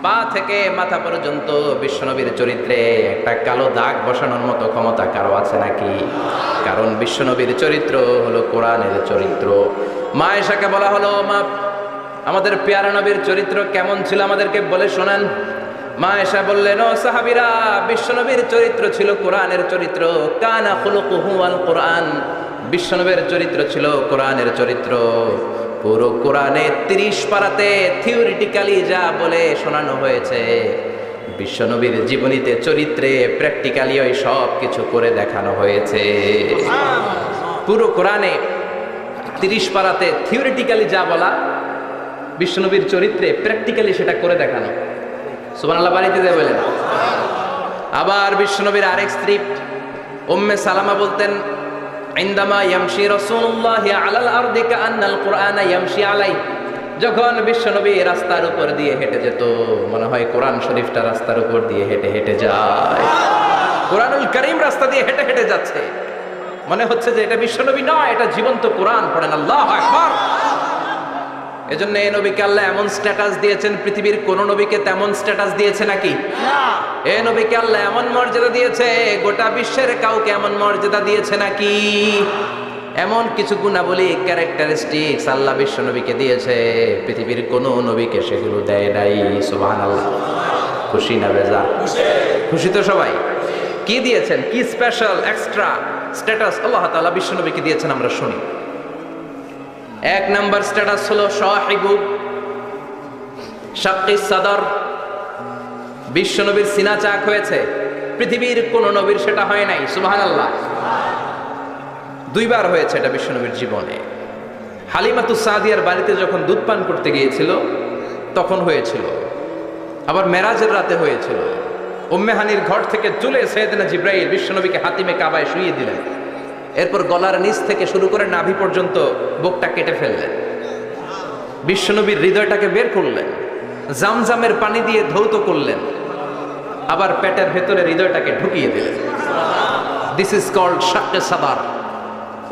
পা থেকে মাথা পর্যন্ত বিশ্বনবীর চরিত্রে একটা কালো দাগ বসানোর মতো ক্ষমতা কারো আছে নাকি? কারণ বিশ্বনবীর চরিত্র হলো কোরআনের চরিত্র। মা আয়েশাকে বলা হলো, মা আমাদের পেয়ারা নবীর চরিত্র কেমন ছিল আমাদেরকে বলে শোনান। মা আয়েশা বললেন, ও সাহাবীরা, বিশ্বনবীর চরিত্র ছিল কোরআনের চরিত্র। কানা খুলুকুহু আল কোরআন, বিশ্বনবীর চরিত্র ছিল কোরআনের চরিত্র। পুরো কোরআনে 30 পারাতে থিওরিটিক্যালি যা বলে শোনানো হয়েছে, বিশ্বনবীর জীবনীতে চরিত্রে প্র্যাকটিক্যালি ওই সব কিছু করে দেখানো হয়েছে। পুরো কোরআনে 30 পারাতে থিওরিটিক্যালি যা বলা, বিশ্বনবীর চরিত্রে প্র্যাকটিক্যালি সেটা করে দেখানো। সুবহানাল্লাহ বাড়িতে যায় বলেন। আবার বিশ্বনবীর আরেক স্ত্রী উম্মে সালামা বলতেন, ইনদামা ইয়ামশি রাসূলুল্লাহি আলাল আরদি কাআন্নাল কুরআনা ইয়ামশি আলাই, যখন বিশ্বনবী রাস্তার উপর দিয়ে হেঁটে যেত মনে হয় কোরআন শরীফটা রাস্তার উপর দিয়ে হেঁটে হেঁটে যায়। কোরআনুল কারীম রাস্তা দিয়ে হেঁটে হেঁটে যাচ্ছে, মনে হচ্ছে যে এটা বিশ্বনবী নয়, এটা জীবন্ত কোরআন। পড়েন আল্লাহু আকবার। এজন্য এই নবীকে আল্লাহ এমন স্ট্যাটাস দিয়েছেন, পৃথিবীর কোন নবীকে তেমন স্ট্যাটাস দিয়েছে নাকি? এই নবীকে আল্লাহ এমন মর্যাদা দিয়েছে, গোটা বিশ্বের কাউকে এমন মর্যাদা দিয়েছে নাকি? এমন কিছু গুণাবলী, ক্যারেক্টারিস্টিক্স আল্লাহ বিশ্ব নবীকে দিয়েছে, পৃথিবীর কোন নবীকে সেগুলো দেয় নাই। সুবহানাল্লাহ। খুশি না বেজা? খুশি তো সবাই। কি দিয়েছেন, কি স্পেশাল এক্সট্রা স্ট্যাটাস আল্লাহ তাআলা বিশ্ব নবীকে দিয়েছেন আমরা শুনি। এক নাম্বার স্ট্যাটাস হলো সাহিবু শাক্কিস সাদর। বিশ্বনবীর সিনা চাক হয়েছে, পৃথিবীর কোন নবীর সেটা হয় নাই। সুবহানাল্লাহ। 2 বার হয়েছে এটা বিশ্বনবীর জীবনে। হালিমাতুস সাদিয়ার বাড়িতে যখন দুধ পান করতে গিয়েছিল তখন হয়েছিল, আবার মেরাজের রাতে হয়েছিল। উম্মে হানির ঘর থেকে চলে সাইয়েদনা জিবরাইল বিশ্বনবীকে হাতিমে কাবায় শুইয়ে দিলেন। এরপর গলার নিচ থেকে শুরু করে নাভি পর্যন্ত বুকটা কেটে ফেললেন, বিশ্বনবীর হৃদয়টাকে বের করলেন, জামজামের পানি দিয়ে ধৌত করলেন, আবার পেটের ভেতরে হৃদয়টাকে ঢুকিয়ে দিলেন। দিস ইজ কল্ড শাক্কে সাদার।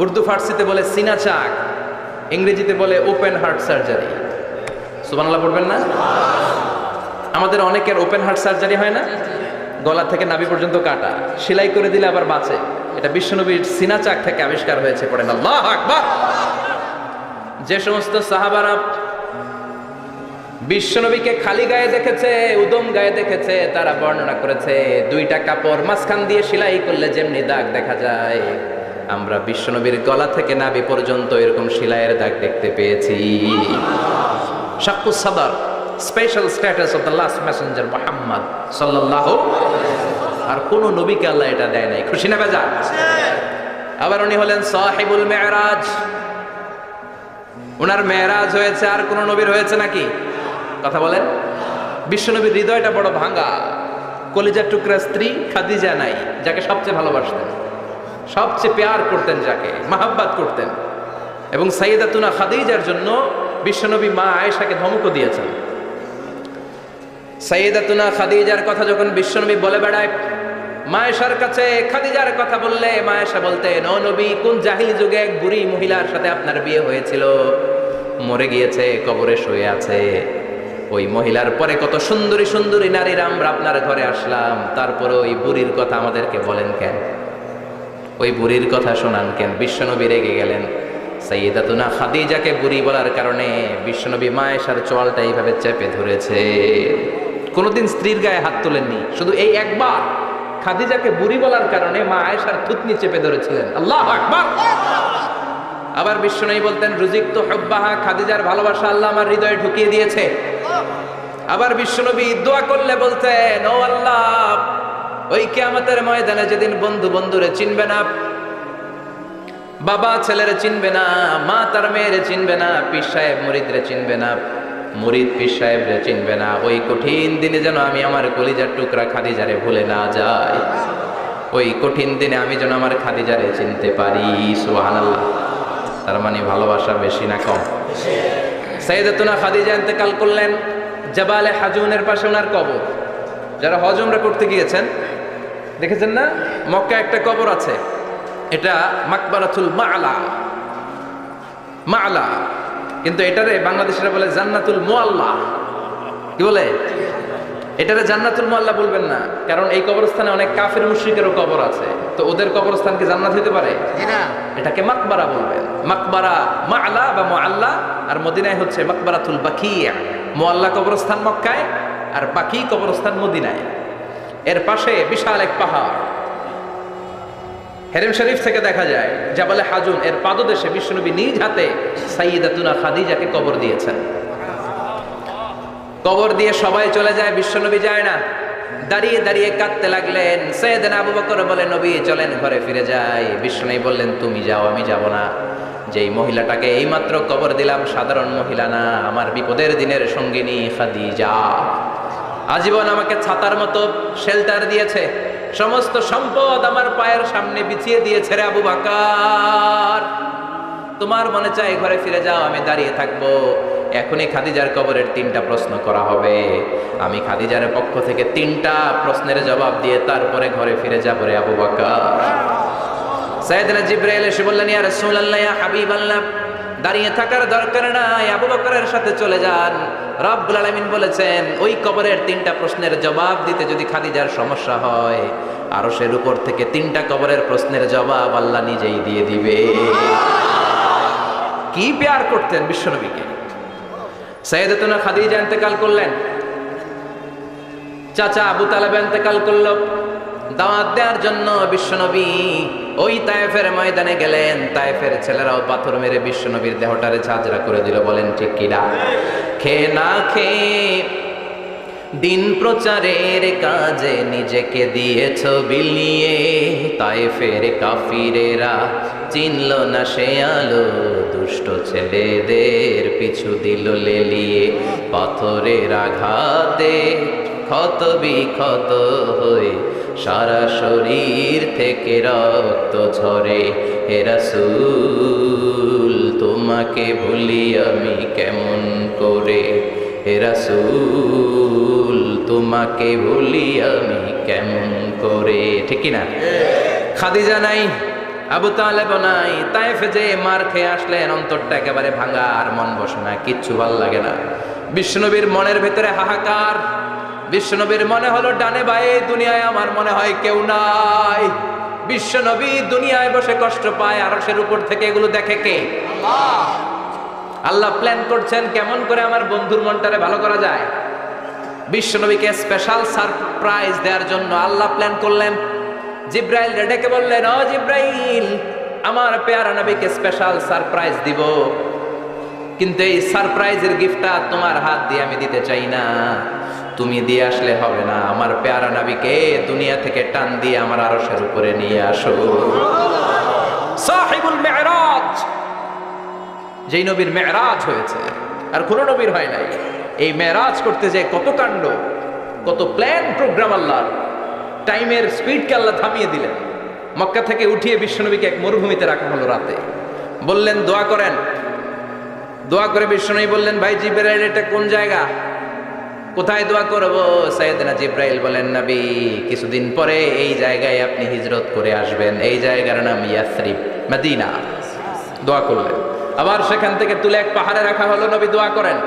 উর্দু ফার্সিতে বলে সিনা চাক, ইংরেজিতে বলে ওপেন হার্ট সার্জারি। সুবহানাল্লাহ পড়বেন না? আমাদের অনেকের ওপেন হার্ট সার্জারি হয় না, গলা থেকে নাভি পর্যন্ত কাটা, সেলাই করে দিলে আবার বাঁচে। এটা বিশ্বনবীর সিনা চাক থেকে আবিষ্কার হয়েছে। পড়েন আল্লাহু আকবার। যে সমস্ত সাহাবারা বিশ্বনবীকে খালি গায়ে দেখেছে, উদম গায়ে দেখেছে, তারা বর্ণনা করেছে 2টা কাপড় মাঝখান দিয়ে সেলাই করলে যেমনি দাগ দেখা যায়, আমরা বিশ্বনবীর গলা থেকে নাভি পর্যন্ত এরকম সেলাইয়ের দাগ দেখতে পেয়েছি। শাক্কুস সাদর, special status of the last Messenger Muhammad সাল্লাল্লাহু। আর কোন নবীকে আল্লাহ এটা দেয় নাই। খুশি না বেজা? আবার উনি হলেন সাহিবুল মেরাজ। ওনার মেরাজ হয়েছে, আর কোন নবীর হয়েছে নাকি? কথা বলেন। বিশ্বনবীর হৃদয়টা বড় ভাঙা, কলিজার টুকরা স্ত্রী খাদিজা নাই, যাকে সবচেয়ে ভালোবাসতেন, সবচেয়ে প্যার করতেন, যাকে মাহাব্বাত করতেন। এবং সাইয়েদাতুনা খাদিজার জন্য বিশ্বনবী মা আয়েশাকে ধমকও দিয়েছেন। সাইয়েদাতুনা খাদিজার কথা যখন বিশ্বনবী বলে বেড়ায় মা আয়েশার কাছে, খাদিজার কথা বললে মা আয়েশা বলতেন, ও নবী, কোন জাহিলি যুগে এক বুড়ি মহিলার সাথে আপনার বিয়ে হয়েছিল, মরে গিয়েছে, কবরে শুয়ে আছে। ওই মহিলার পরে কত সুন্দরী সুন্দরী নারীরা আমরা আপনার ঘরে আসলাম, তারপরে ওই বুড়ির কথা আমাদেরকে বলেন কেন? ওই বুড়ির কথা শোনান কেন? বিশ্বনবী রেগে গেলেন। সাইয়েদাতুনা খাদিজাকে বুড়ি বলার কারণে বিশ্বনবী মা আয়েশার চোয়ালটা এইভাবে চেপে ধরেছে। কোনোদিন স্ত্রীর গায়ে হাত তোলেননি, শুধু এই একবার খাদিজাকে বুড়ি বলার কারণে মা আয়েশার থুতনি চেপে ধরেছিলেন। আল্লাহু আকবার। আবার বিশ্বনবী বলতেন, রুজিকতু হুব্বাহা, খাদিজার ভালোবাসা আল্লাহ আমার হৃদয়ে ঢুকিয়ে দিয়েছে। আবার বিশ্বনবী দোয়া করলে বলতেন, ও আল্লাহ, ওই কিয়ামতের ময়দানে যেদিন বন্ধু বন্ধুরে চিনবে না, বাবা ছেলেরে চিনবে না, মা তার মেয়েরে চিনবে না, পীর সাহেব মুরিদরে চিনবে না, মুরিদ পীর সাহেবরে চিনবে না, ওই কঠিন দিনে যেন আমি আমার কলিজার টুকরা খাদিজারে ভুলে না যাই। ওই কঠিন দিনে আমি যেন আমার খাদিজারে চিনতে পারি। সুবহানাল্লাহ। তার মানে ভালোবাসা বেশি না কম? সাইয়েদাতুনা খাদিজা ইন্তেকাল করলেন, জাবালে হাজুনের পাশে ওনার কবর। যারা হজ উমরা করতে গিয়েছেন দেখেছেন না, মক্কা একটা কবর আছে, এটা মাকবারাতুল মা'লা। মা'লা, কিন্তু এটারে বাংলাদেশিরা বলে জান্নাতুল মুআল্লা। কি বলে? এটারে জান্নাতুল মুআল্লা বলবেন না, কারণ এই কবরস্থানে অনেক কাফের মুশরিকেরও কবর আছে, তো ওদের কবরস্থান কি জান্নাত হতে পারে? এটাকে মাকবারা বলবেন। মাকবারা মা'লা বা মুআল্লা, আর মদিনায় হচ্ছে মাকবারাতুল বাকিয়া। মুআল্লা কবরস্থান মক্কায়, আর বাকি কবরস্থান মদিনায়। এর পাশে বিশাল এক পাহাড়, হেরেম শরীফ থেকে দেখা যায় জাবালে হাজুন, এর পাদদেশে বিশ্বনবী নিজ হাতে সাইয়্যিদাতুনা খাদিজাকে কবর দিয়েছেন। কবর দিয়ে সবাই চলে যায়, বিশ্বনবী যায় না। দাঁড়িয়ে দাঁড়িয়ে কাঁদতে লাগলেন। সাইয়েদনা আবু বকর বলে, নবী চলেন ঘরে ফিরে যাই। বিশ্বনবী বললেন, তুমি যাও, আমি যাব না। যেই মহিলাটাকে এইমাত্র কবর দিলাম সাধারণ মহিলা না, আমার বিপদের দিনের সঙ্গিনী খাদিজা। আজীবন আমাকে ছাতার মতো শেল্টার দিয়েছে, সমস্ত সম্পদ আমার পায়ের সামনে বিছিয়ে দিয়েছে রে আবু বকর। তোমার মনে চাই ঘরে ফিরে যাও, আমি দাঁড়িয়ে থাকবো। এখনই খাদিজার কবরের 3টা প্রশ্ন করা হবে। আমি খাদিজার পক্ষ থেকে 3টা প্রশ্নের জবাব দিয়ে তারপরে ঘরে ফিরে যাব রে আবু বকর। সাইয়েদনা জিবরাইল এসে বললেন, ইয়া রাসূলুল্লাহ, ইয়া হাবিবাল্লাহ, দাঁড়িয়ে থাকার দরকার নাই, আবু বকরের সাথে চলে যান। রব্বুল আলামিন বলেছেন, ওই কবরের 3টা প্রশ্নের জবাব দিতে যদি খাদিজার সমস্যা হয়, আরশের উপর থেকে 3টা কবরের প্রশ্নের জবাব আল্লাহ নিজেই দিয়ে দিবে। কি প্যার করতেন বিশ্বনবীকে। সাইয়েদাতুনা খাদিজা ইন্তেকাল করলেন, চাচা আবু তালেব ইন্তেকাল করলো। দাওয়াত দেওয়ার জন্য বিশ্বনবী ওই তায়েফের ময়দানে গেলেন। তায়েফের ছেলেরাও পাথর মেরে বিশ্বনবীর দেহটারে ঝাঁঝরা করে দিল। বলেন ঠিক কিনা? খেয়ে না খেয়ে দিন প্রচারের কাজে নিজেকে দিয়েছ বিলিয়ে। তায়েফের কাফিরেরা চিনল না সে আলো, দুষ্ট ছেলেদের পিছু দিল লেলিয়ে। পাথরের আঘাতে ক্ষত বিক্ষত হয়ে সারা শরীর থেকে রক্ত ঝরে। হে রাসূল, তোমাকে ভুলি আমি কেমন করে। হে রাসূল, তোমাকে ভুলি আমি কেমন করে। ঠিক কিনা? খাদিজা নাই, আবু তালেব নাই। তায়েফে যে মার খেয়ে আসলেন, অন্তরটা একেবারে ভাঙা, আর মন বসে না, কিচ্ছু ভাল লাগে না। বিশ্বনবীর মনের ভেতরে হাহাকার। বিশ্বনবীর মনে হলো, ডানে বায়ে দুনিয়ায় আমার মনে হয় কেউ নাই। বিশ্বনবী দুনিয়ায় বসে কষ্ট পায়, আরশের উপর থেকে এগুলো দেখে কে? আল্লাহ। আল্লাহ প্ল্যান করছেন কেমন করে আমার বন্ধুর মনটারে ভালো করা যায়। বিশ্বনবীকে স্পেশাল সারপ্রাইজ দেওয়ার জন্য আল্লাহ প্ল্যান করলেন। জিব্রাইল ডেকে বললেন, ও জিব্রাইল, আমার পেয়ারা নবীকে স্পেশাল সারপ্রাইজ দিব, কিন্তু এই সারপ্রাইজের গিফটটা তোমার হাত দিয়ে আমি দিতে চাই না, তুমি দিয়ে আসলে হবে না। আমার পেয়ারা নবীকে দুনিয়া থেকে টান দিয়ে আমার আরশের উপরে নিয়ে আসো। সাহিবুল মেরাজ, যেই নবীর মেরাজ হয়েছে আর কোন নবীর হয় নাই। এই মেরাজ করতে যে কত কাণ্ড, কত প্ল্যান প্রোগ্রাম আল্লাহ। টাইমের স্পিডকে আল্লাহ থামিয়ে দিলেন। মক্কা থেকে উঠিয়ে বিশ্বনবীকে এক মরুভূমিতে রাখা হলো রাতে। বললেন দোয়া করেন। দোয়া করে বিশ্বনবী বললেন, ভাই জিবরাইল, এটা কোন জায়গা, কোথায় দোয়া করব? সাইয়েদনা জিবরাইল বলেন, নবী, কিছুদিন পরে এই জায়গায় আপনি হিজরত করে আসবেন। এই জায়গার নাম ইয়াসরিব, মদিনা। দোয়া করলেন। আবার সেখান থেকে তুলে এক পাহাড়ে রাখা হলো। নবী দোয়া করেন।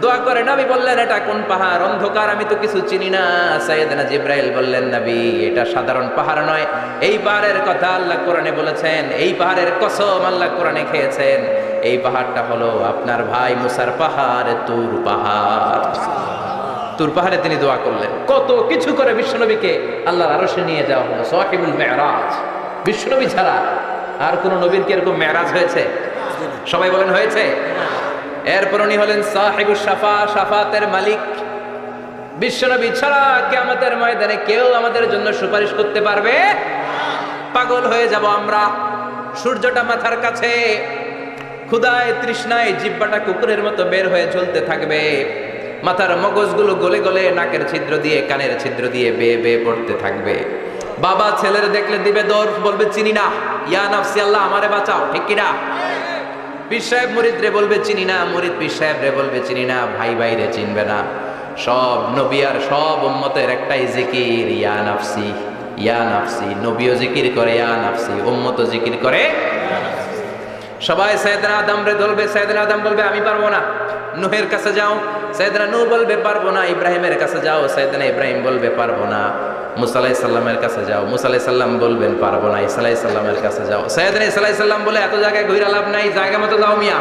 দোয়া করে নবী বললেন, এটা কোন পাহাড়? অন্ধকার, আমি তো কিছু চিনি না। সাইয়েদনা জিবরাইল বললেন, নবী, এটা সাধারণ পাহাড় নয়। এই পাহাড়ের কথা আল্লাহ কোরআনে বলেছেন, এই পাহাড়ের কসম আল্লাহ কোরআনে খেয়েছেন। এই পাহাড়টা হলো আপনার ভাই মুসার পাহাড়, তুর পাহাড়। তুর পাহাড়ে তিনি দোয়া করলেন। কত কিছু করে বিশ্বনবীকে আল্লাহর আরশে নিয়ে যাওয়া হলো। সাহিবুল মেরাজ। বিশ্বনবী ছাড়া আর কোন নবীর কি এরকম মেরাজ হয়েছে? সবাই বলেন হয়েছে। এরপর উনি হলেন সাহিবুস শাফা, শাফাতের মালিক। বিশ্বনবী ছাড়া কিয়ামতের ময়দানে কেউ আমাদের জন্য সুপারিশ করতে পারবে? পাগল হয়ে যাব আমরা। সূর্যটা মাথার কাছে, ক্ষুধায় তৃষ্ণায় জিহ্বাটা কুকুরের মতো বের হয়ে ঝুলতে থাকবে। মাথার মগজগুলো গলে গলে নাকের ছিদ্র দিয়ে, কানের ছিদ্র দিয়ে বেয়ে বেয়ে পড়তে থাকবে। বাবা ছেলের দেখলে দিবে দৌড়, বলবে চিনি না, ইয়া নাফসি, আল্লাহ আমারে বাঁচাও। ঠিক কিনা? পীর সাহেব মুরিদ রে বলবে চিনি না, মুরিদ পীর সাহেব রে বলবে চিনি না, ভাই ভাইরে চিনবে না। সব নবী আর সব উম্মতের একটাই জিকির, ইয়া নাফসি, ইয়া নাফসি। নবীও জিকির করে ইয়া নাফসি, উম্মতও জিকির করে। সবাই সাইয়েদনা আদম রে ধরবে, সাইয়েদনা আদম বলবে আমি পারবো না। নূহের কাছে যাও, সাইয়েদনা নূহ বলবে পারবো না। ইব্রাহিমের কাছে যাও, সাইয়েদনা ইব্রাহিম বলবে পারবো না। মুসা আলাইহিস সালামের কাছে যাও, মুসা আলাইহিস সালাম বলবেন পারবো না। ঈসা আলাইহিস সালামের কাছে যাও, সাইয়েদনা ঈসা আলাইহিস সালাম বলে এত জায়গায় ঘুরে লাভ নাই, জায়গা মতো যাও মিয়া,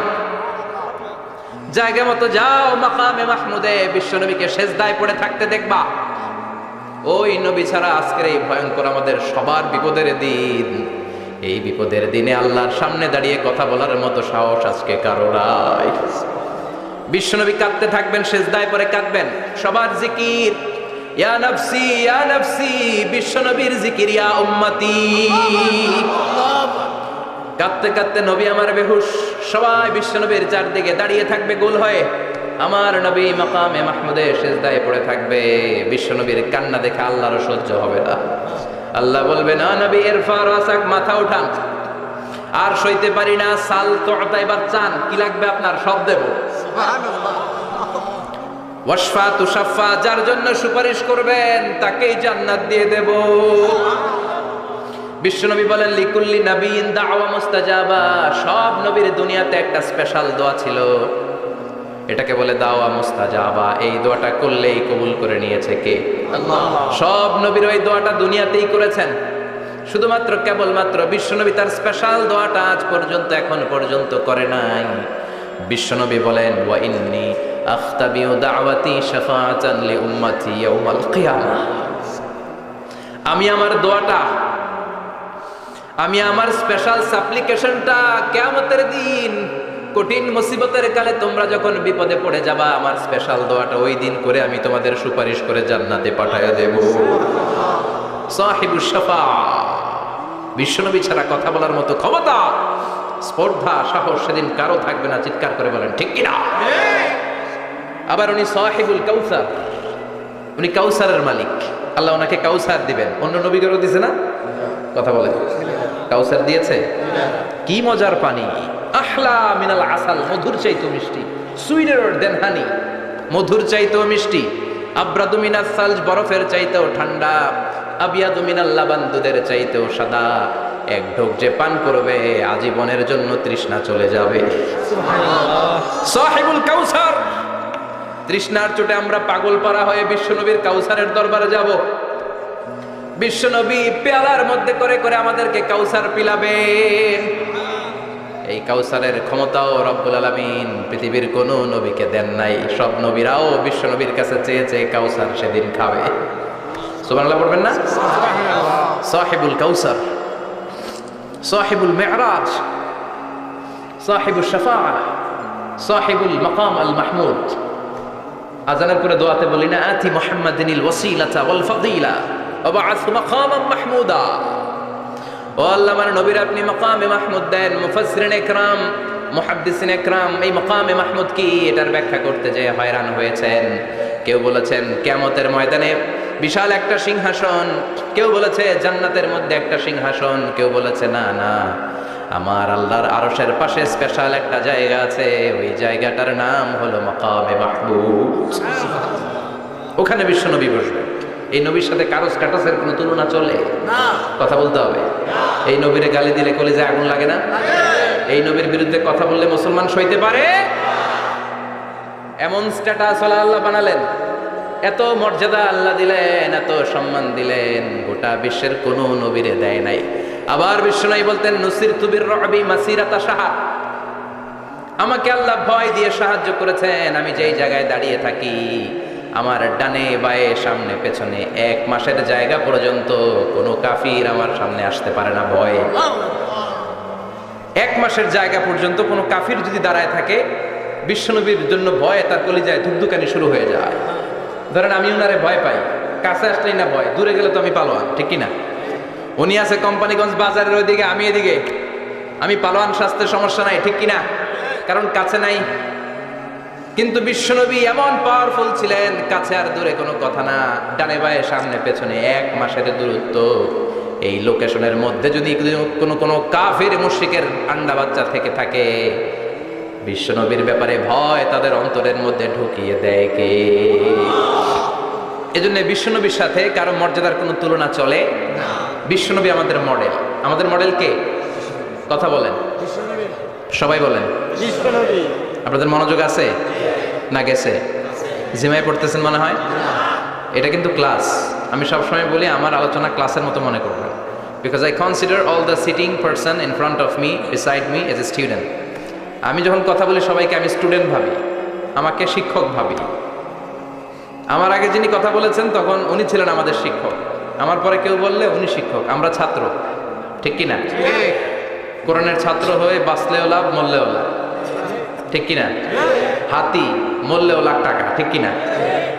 জায়গা মতো যাও। মাকামে মাহমুদে বিশ্বনবীকে সেজদায় পড়ে থাকতে দেখবা। ওই নবী ছাড়া আজকের এই ভয়ঙ্কর আমাদের সবার বিপদের দিন, এই বিপদের দিনে আল্লাহর সামনে দাঁড়িয়ে কথা বলার মতো সাহস আজকে কারো নাই। বিশ্বনবী কাঁদতে থাকবেন, সেজদায় পড়ে কাঁদবেন। সবার জিকির ইয়া নফসি ইয়া নফসি, বিশ্বনবীর জিকির ইয়া উম্মতি। কাঁদতে কাঁদতে নবী আমার বেহুশ, সবাই বিশ্বনবীর চারদিকে দাঁড়িয়ে থাকবে গোল হয়ে। আমার নবী মাকামে মাহমুদে সেজদায় পড়ে থাকবে। বিশ্বনবীর কান্না দেখে আল্লাহর সহ্য হবে না। আল্লাহ বলবে না নবী ইরফা রাসাক, মাথা উঠান, আর সইতে পারি না। সাল তুতা, এবার চান, কি লাগবে আপনার সব দেব। সুবহানাল্লাহ। ওয়াশফা তুশাফা, যার জন্য সুপারিশ করবেন তাকেই জান্নাত দিয়ে দেব। বিশ্বনবী বলেন লিকুল্লি নবিয়্যিন দাওয়া মুস্তাজাবা, সব নবীর দুনিয়াতে একটা স্পেশাল দোয়া ছিল, এটাকে বলে দাওয়া মুস্তাজাবা। এই দোয়াটা করলেই কবুল করে নিয়েছে কে? আল্লাহ। সব নবীর ওই দোয়াটা দুনিয়াতেই করেছেন, শুধুমাত্র কেবলমাত্র বিশ্বনবী তার স্পেশাল দোয়াটা আজ পর্যন্ত এখন পর্যন্ত করে নাই। বিশ্বনবী বলেন ওয়া ইন্নী আখতাবিউ দাওয়াতি শাফাআতান লি উম্মতি ইয়াউমাল কিয়ামাহ, আমি আমার দোয়াটা, আমি আমার স্পেশাল সাপ্লিকেশনটা কিয়ামতের দিন কঠিন মুসিবতের কালে তোমরা যখন বিপদে পড়ে যাবা, আমার স্পেশাল দোয়াটা ওই দিন করে আমি তোমাদের সুপারিশ করে জান্নাতে পাঠায়া দেব। সাহিবুশ শাফা, বিশ্বনবী ছাড়া কথা বলার মতো ক্ষমতা, স্পর্ধা, সাহস সেদিন কারো থাকবে না। চিৎকার করে বলেন ঠিক কিনা? আবার উনি সাহিবুল কাউসার, উনি কাউসারের মালিক। আল্লাহ ওনাকে কাউসার দিবেন। অন্য নবীদেরও দিয়েছে না? কথা বলে কাউসার দিয়েছে। কি মজার পানি, আহলা মিনাল আসাল, মধুর চাইতো মিষ্টি, সুইটার দেন হানি, মধুর চাইতো মিষ্টি। আব্রাদু মিনাস সালজ, বরফের চাইতেও ঠান্ডা। আবিয়াদু মিনাল লাবান, দুধের চাইতেও সাদা। এক ঢোক যে পান করবে আজীবনের জন্য তৃষ্ণা চলে যাবে। সুবহানাল্লাহ। সাহিবুল কাউসার, তৃষ্ণার চোটে আমরা পাগল পারা হয়ে বিশ্বনবীর কাউসারের দরবারে যাব। বিশ্বনবী পেয়ালার মধ্যে করে করে আমাদেরকে কাউসার পিলাবেন। এই কাউসারের ক্ষমতাও রব্বুল আলামিন পৃথিবীর কোন নবীকে দেন নাই। সব নবীরাও বিশ্বনবীর কাছে চেয়ে চেয়ে কাউসার সেদিন খাবে। সুবহানাল্লাহ পড়বেন না? সুবহানাল্লাহ। সাহিবুল কাউসার, সাহিবুল মি'রাজ, সাহিবুশ শাফাআহ, সাহিবুল মাকাম আল মাহমুদ। আজানের পরে দোয়াতে বলি না আতি মুহাম্মাদিনিল ওয়াসিলাতা ওয়াল ফাদিলা ওয়া বা'আথ মাকামান মাহমুদা। ও আল্লাহ, আমার নবীর আপনি মাকামে মাহমুদ দেন। মুফাসসিরিন ইকরাম, মুহাদ্দিসিন ইকরাম এই মাকামে মাহমুদ কি এটার ব্যাখ্যা করতে যেয়ে হয়রান হয়েছেন। কেউ বলেছেন কিয়ামতের ময়দানে বিশাল একটা সিংহাসন, কেউ বলেছে জান্নাতের মধ্যে একটা সিংহাসন, কেউ বলেছে না না, আমার আল্লাহর আরশের পাশে স্পেশাল একটা জায়গা আছে, ওই জায়গাটার নাম হলো মাকামে মাহমুদ। ওখানে বিশ্বনবী বসবেন। এই নবীর সাথে কারো স্ট্যাটাসের কোনো তুলনা চলে না। কথা বলতে হবে। এই নবীরে গালি দিলে কলিজায় আগুন লাগে না? এই নবীর বিরুদ্ধে কথা বললে মুসলমান সইতে পারে? এমন স্ট্যাটাস আল্লাহ বানালেন, এত মর্যাদা আল্লাহ দিলেন, এত সম্মান দিলেন, গোটা বিশ্বের কোনো নবীরে দেয় নাই। আবার বিশ্বনবী বলতেন নুসিরতু বির-রু'বি মাসিরাতা শাহর, আমাকে আল্লাহ ভয় দিয়ে সাহায্য করেছেন। আমি যেই জায়গায় দাঁড়িয়ে থাকি, আমার ডানে বায়ে সামনে পেছনে 1 মাসের জায়গা পর্যন্ত কোনো কাফির আমার সামনে আসতে পারে না ভয়ে। 1 মাসের জায়গা পর্যন্ত কোনো কাফির যদি দাঁড়ায় থাকে, বিশ্বনবীর জন্য ভয়ে তার কলিজায় ধুকধুকানি শুরু হয়ে যায়। ধরেন আমি উনারে ভয় পাই, কাছে আসলেই না ভয়, দূরে গেলে তো আমি পালোয়ান, ঠিক কিনা? উনি আছে কোম্পানিগঞ্জ বাজারের ওইদিকে, আমি এদিকে, আমি পালোয়ান, স্বাস্থ্যের সমস্যা নাই, ঠিক কিনা? কারণ কাছে নাই। কিন্তু বিশ্বনবী এমন পাওয়ারফুল ছিলেন, কাছে আর দূরে কোনো কথা না, ডানে বায়ে সামনে পেছনে 1 মাসের দূরত্ব। এই লোকেশনের মধ্যে যদি কোনো কাফির মুশরিকের আন্ডা বাচ্চা থেকে থাকে, বিশ্বনবীর ব্যাপারে ভয় তাদের অন্তরের মধ্যে ঢুকিয়ে দেয় কে? এজন্য বিশ্বনবীর সাথে কারো মর্যাদার কোনো তুলনা চলে না। বিশ্বনবী আমাদের মডেল। আমাদের মডেল কে? কথা বলেন। সবাই বলেন। আপনাদের মনোযোগ আছে না গেছে? জিমায় পড়তেছেন মনে হয়। এটা কিন্তু ক্লাস। আমি সবসময় বলি আমার আলোচনা ক্লাসের মতো মনে করবেন, because I consider all the sitting person in front of me beside me as a student. আমি যখন কথা বলি সবাইকে আমি স্টুডেন্ট ভাবি, আমাকে শিক্ষক ভাবি। আমার আগে যিনি কথা বলেছেন তখন উনি ছিলেন আমাদের শিক্ষক, আমার পরে কেউ বললে উনি শিক্ষক, আমরা ছাত্র, ঠিক কিনা? কোরআনের ছাত্র হয়ে বাঁচলেও লাভ, মরলেও লাভ, ঠিক কিনা? হাতি মরলেও লাখ টাকা, ঠিক কিনা?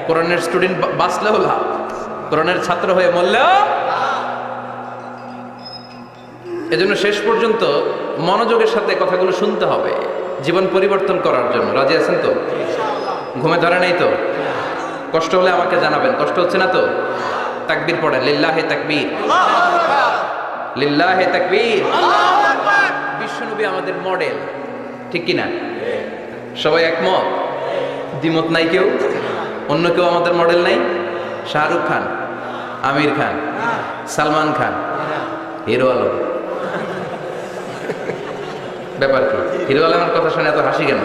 কোরআনের স্টুডেন্ট বাঁচলেও লাভ, কোরআনের ছাত্র হয়ে মরলেও। এজন্য শেষ পর্যন্ত মনোযোগের সাথে কথাগুলো শুনতে হবে জীবন পরিবর্তন করার জন্য। রাজি আছেন তো? ঘুমে ধরে নেই তো? কষ্ট হলে আমাকে জানাবেন। কষ্ট হচ্ছে না তো? তাকবীর পড়েন, লিল্লাহে তাকবীর, লিল্লাহে তাকবীর। বিশ্বনবী আমাদের মডেল, ঠিক কিনা? সবাই একমত? দ্বিমত নাই কেউ? অন্য কেউ আমাদের মডেল নাই? শাহরুখ খান, আমির খান, সালমান খান, হিরো আলম। ব্যাপার কি? হিরো আলমের কথা শুনে এত হাসি কেন?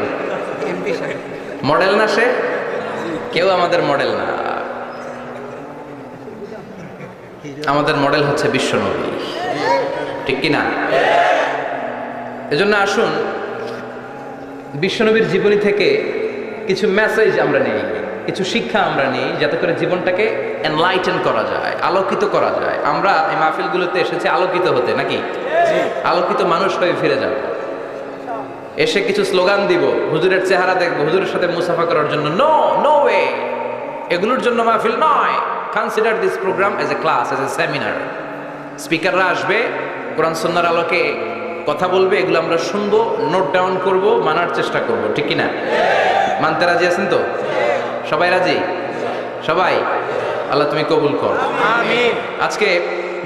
মডেল না সে? কেউ আমাদের মডেল না। আমাদের মডেল হচ্ছে বিশ্বনবী, ঠিক কিনা? এজন্য আসুন বিশ্বনবীর জীবনী থেকে কিছু মেসেজ আমরা নেই, কিছু শিক্ষা আমরা নেই, যাতে করে জীবনটাকে এনলাইটেন করা যায়, আলোকিত করা যায়। আমরা এই মাহফিলগুলোতে এসেছি আলোকিত হতে, নাকি? আলোকিত মানুষ হয়ে ফিরে যাব। এসে কিছু স্লোগান দিব, হুজুরের চেহারা দেখবো, হুজুরের সাথে মুসাফা করার জন্য। No, no way. এগুলোর জন্য মাহফিল নয়। Consider this programme as a class, as a seminar. স্পিকাররা আসবে, কোরআন সুন্নাহর আলোকে কথা বলবে, এগুলো আমরা শুনবো, নোট ডাউন করব, মানার চেষ্টা করব, ঠিক কিনা? মানতে রাজি আছেন তো? সবাই রাজি? সবাই? আল্লাহ তুমি কবুল কর, আমিন। আজকে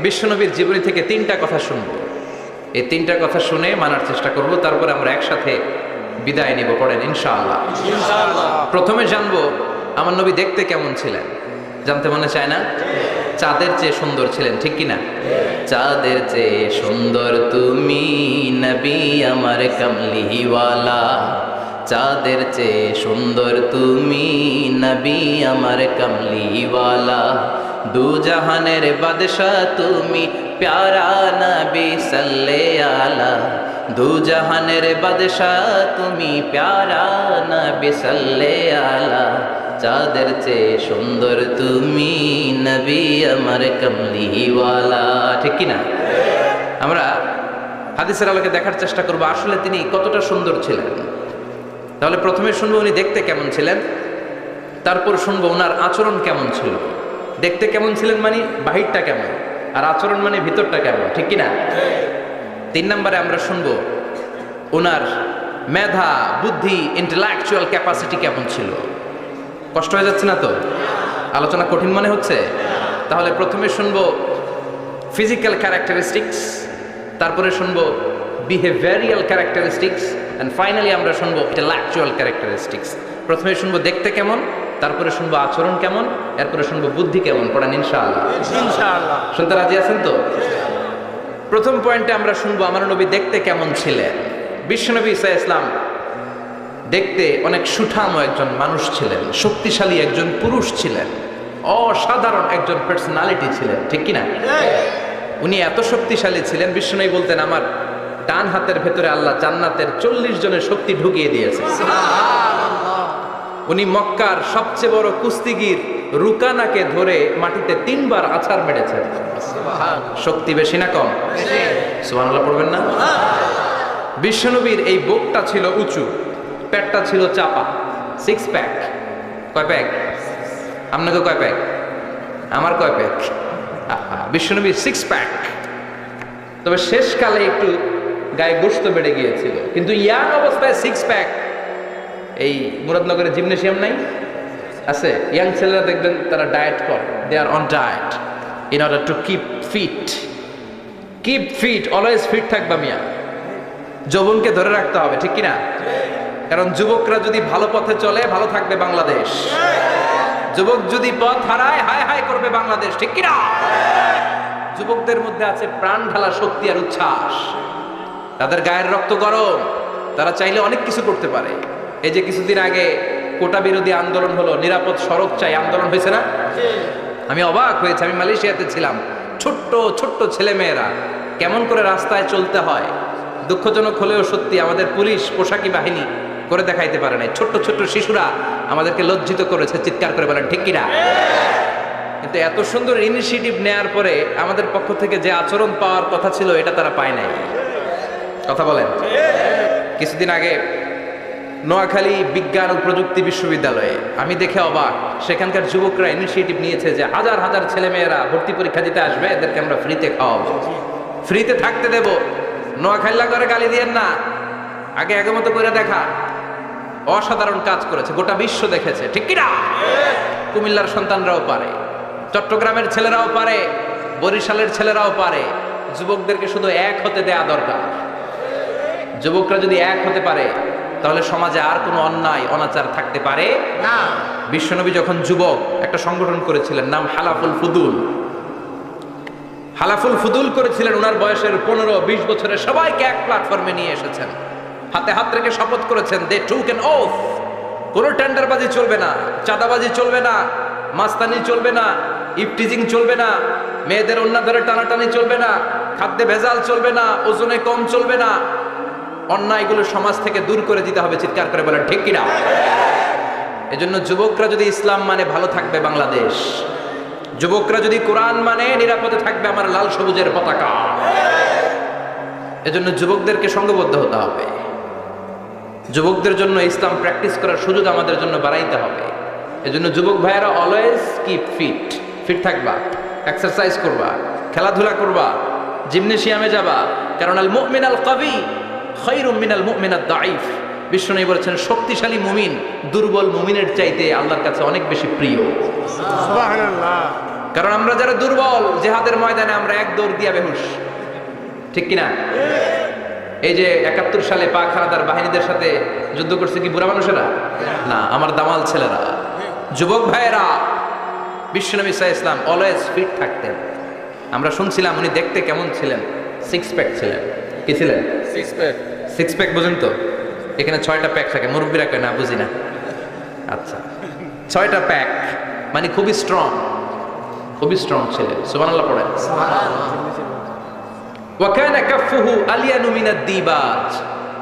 বিশ্বনবীর জীবনী থেকে 3টা কথা শুনবো। এই 3টা কথা শুনে মানার চেষ্টা করব, তারপরে আমরা একসাথে বিদায় নিব। পড়েন ইনশাআল্লাহ। ইনশাআল্লাহ। প্রথমে জানবো আমার নবী দেখতে কেমন ছিলেন। জানতে মনে চায় না? চাঁদের চেয়ে সুন্দর ছিলেন, ঠিক কিনা? চাঁদের চেয়ে সুন্দর তুমি নবী আমার কামলিওয়ালা। চাঁদের চেয়ে সুন্দর তুমি নবী আমার কামলিওয়ালা। দু জাহানের বাদশাহ তুমি প্যারা নবী সাল্লে আলা। দু জাহানের বাদশাহ তুমি প্যারা নবী সাল্লে আলা। চাঁদের চেয়ে সুন্দর তুমি নবী আমার কামলিওয়ালা, ঠিক কিনা? আমরা হাদিসের আলোকে দেখার চেষ্টা করব আসলে তিনি কতটা সুন্দর ছিলেন। তাহলে প্রথমে শুনবো উনি দেখতে কেমন ছিলেন, তারপর শুনবো ওনার আচরণ কেমন ছিল। দেখতে কেমন ছিলেন মানে বাহিরটা কেমন, আর আচরণ মানে ভিতরটা কেমন, ঠিক কিনা? 3 নম্বরে আমরা শুনবো ওনার মেধা, বুদ্ধি, ইন্টেলেকচুয়াল ক্যাপাসিটি কেমন ছিল। কষ্ট হয়ে যাচ্ছে না তো? আলোচনা কঠিন মনে হচ্ছে? তাহলে প্রথমে শুনবো ফিজিক্যাল ক্যারেক্টারিস্টিক্স, তারপরে শুনবো বিহেভিয়ারিয়াল ক্যারেক্টারিস্টিক্স, এন্ড ফাইনালি আমরা শুনবো ইন্টেলেকচুয়াল ক্যারেক্টারিস্টিক্স। প্রথমে শুনবো দেখতে কেমন, তারপরে শুনবো আচরণ কেমন, এরপরে শুনবো বুদ্ধি কেমন। পড়েন ইনশাআল্লাহ। ইনশাআল্লাহ। শুনতে রাজি আছেন তো? প্রথম পয়েন্টে আমরা শুনবো আমার নবী দেখতে কেমন ছিলেন। বিশ্বনবী ঈসা ইসলাম দেখতে অনেক সুঠাম একজন মানুষ ছিলেন, শক্তিশালী একজন পুরুষ ছিলেন, অসাধারণ একজন পার্সোনালিটি ছিলেন, ঠিক কিনা? উনি এত শক্তিশালী ছিলেন, বিশ্বনবী বলতেন আমার ডান হাতের ভেতরে আল্লাহ জান্নাতের 40 জনের শক্তি ঢুকিয়ে দিয়েছে। উনি মক্কার সবচেয়ে বড় কুস্তিগির রুকানাকে ধরে মাটিতে 3 বার আছাড় মেরেছেন। শক্তি বেশি না কম? সুবহানাল্লাহ পড়বেন না? বিশ্বনবীর এই বুকটা ছিল উঁচু, পেটটা ছিল চাপা, 6 প্যাক। কয় প্যাক? আপনাকে কয় প্যাক? আমার কয় প্যাক? বিশ্বনবীর 6 প্যাক। তবে শেষকালে একটু গায়ে গোশত বেড়ে গিয়েছিল, কিন্তু ইয়াং অবস্থায় 6 প্যাক। এই মুরাদনগরে জিমনেশিয়াম নাই? আছে। ইয়াং ছেলেরা দেখবেন তারা ডায়েট করে, they are on diet in order to keep fit. Keep fit, always fit থাকবা মিয়া। যৌবনকে ধরে রাখতে হবে, ঠিক কিনা? কারণ যুবকরা যদি ভালো পথে চলে ভালো থাকবে বাংলাদেশ, যুবক যদি পথ হারায় হায় হায় করবে বাংলাদেশ, ঠিক কিনা? যুবকদের মধ্যে আছে প্রাণ ঢালা শক্তি আর উচ্ছ্বাস, তাদের গায়ের রক্ত গরম, তারা চাইলে অনেক কিছু করতে পারে। এই যে কিছুদিন আগে কোটা বিরোধী আন্দোলন হলো, নিরাপদ সড়ক চাই আন্দোলন হয়েছে না? আমি অবাক হয়েছি, আমি মালয়েশিয়াতে ছিলাম, ছোট্ট ছোট্ট ছেলেমেয়েরা কেমন করে রাস্তায় চলতে হয় দুঃখজনক হলেও সত্যি আমাদের পুলিশ পোশাকি বাহিনী করে দেখাইতে পারে নাই। ছোট্ট ছোট্ট শিশুরা আমাদেরকে লজ্জিত করেছে, চিৎকার করে বলেন ঠিক কিনা? কিন্তু এত সুন্দর ইনিশিয়েটিভ নেয়ার পরে আমাদের পক্ষ থেকে যে আচরণ পাওয়ার কথা ছিল এটা তারা পায় নাই। কথা বলেন। কিছুদিন আগে নোয়াখালী বিজ্ঞান ও প্রযুক্তি বিশ্ববিদ্যালয়ে আমি দেখে অবাক, সেখানকার যুবকরা ইনিশিয়েটিভ নিয়েছে যে হাজার হাজার ছেলেমেয়েরা ভর্তি পরীক্ষা দিতে আসবে, এদেরকে আমরা ফ্রিতে খাওয়াবো, ফ্রিতে থাকতে দেব। নোয়াখালী করে গালি দিয়েন না, আগে আগের মতো করে দেখা। অসাধারণ কাজ করেছে, গোটা বিশ্ব দেখেছে, ঠিক কিনা? কুমিল্লার সন্তানরাও পারে, চট্টগ্রামের ছেলেরাও পারে, বরিশালের ছেলেরাও পারে। যুবকদেরকে শুধু এক হতে দেয়া দরকার। যুবকরা যদি এক হতে পারে তাহলে সমাজে আর কোনো অন্যায় অনাচার থাকতে পারে না। বিশ্বনবী যখন যুবক একটা সংগঠন করেছিলেন, নাম হালাফুল ফুদুল। হালাফুল ফুদুল করেছিলেন, ওনার বয়সের 15-20 বছরের সবাইকে এক প্ল্যাটফর্মে নিয়ে এসেছেন, হাতে হাত রেখে শপথ করেছেন, দে টুক অ্যান ওথ, কোনো টেন্ডারবাজি চলবে না, চাঁদাবাজি চলবে না, মাস্তানি চলবে না, ইফটিজিং চলবে না, মেয়েদের অন্য ধরে টানাটানি চলবে না, খাদ্যে ভেজাল চলবে না, ওজনে কম চলবে না, অন্যায়গুলো সমাজ থেকে দূর করে দিতে হবে। চিৎকার করে বলেন ঠিক কিনা? এজন্য যুবকরা যদি ইসলাম মানে ভালো থাকবে বাংলাদেশ, যুবকরা যদি কোরআন মানে নিরাপদে থাকবে আমার লাল সবুজের পতাকা। এজন্য যুবকদেরকে সংঘবদ্ধ হতে হবে, যুবকদের জন্য ইসলাম প্র্যাকটিস করার সুযোগ আমাদের জন্য বাড়াইতে হবে। এজন্য যুবক ভাইয়েরা অলওয়েজ কিপ ফিট, ফিট থাকবা, এক্সারসাইজ করবা, খেলাধুলা করবা, জিমনেশিয়ামে যাবা, কারণ আল মুমিন আল কাবি খায়রুম মিনাল মুমিন আদ দাঈফ। বিশ্বনবী বলেছেন শক্তিশালী মুমিন দুর্বল মুমিনের চাইতে আল্লাহর কাছে অনেক বেশি প্রিয়। সুবহানাল্লাহ। কারণ আমরা যারা দুর্বল, জিহাদের ময়দানে আমরা এক দৌড় দিয়া বেহুশ, ঠিক কিনা? এই যে 71 সালে পাক হানাদার বাহিনীদের সাথে যুদ্ধ করছে কি বুড়া মানুষেরা না, আমার দামাল ছেলেরা, যুবক ভাইয়েরা। বিশ্বনবী সাল্লাল্লাহু আলাইহি ওয়াসাল্লাম অলওয়েজ ফিট থাকতেন। আমরা শুনছিলাম উনি দেখতে কেমন ছিলেন, সিক্স প্যাক ছিলেন। কি ছিলেন? সিক্স প্যাক বুঝেন তো? এখানে 6টা প্যাক থাকে, মুরব্বীরা কয় না বুঝি না। আচ্ছা, 6টা প্যাক মানে খুবই স্ট্রং, খুবই স্ট্রং ছিলেন। সুবহানাল্লাহ পড়েন। ওয়া কানা কাফফুহু আলিয়ানু মিনাদ দিবাজ।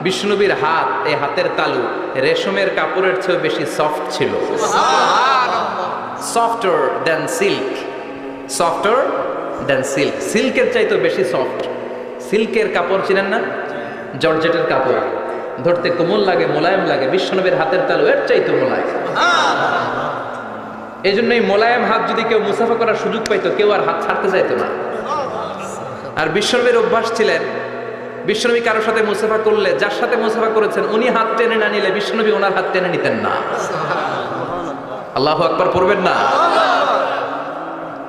বিষ্ণুনবীর হাত, এই হাতের তালু রেশমের কাপড়ের চেয়ে বেশি সফট ছিল। সুবহানাল্লাহ। Softer than silk, softer than silk, সিল্কের চাইতে বেশি সফট। সিল্কের কাপড় চিনেন না? জর্জেটের কাপড় ধরতে কোমল লাগে, মোলায়েম লাগে। বিশ্বনবীর হাতের তালু এর চাইতে মোলায়েম। এই জন্য এই মোলায়েম হাত যদি কেউ মুসাফা করার সুযোগ পাইতো, কেউ আর হাত ছাড়তে চাইতো না। আর বিশ্বনবীর অভ্যাস ছিলেন, বিশ্বনবী কারোর সাথে মুসাফা করলে, যার সাথে মুসাফা করেছেন উনি হাত টেনে না নিলে বিশ্বনবী ওনার হাত টেনে নিতেন না। আল্লাহু আকবার পড়বেন না?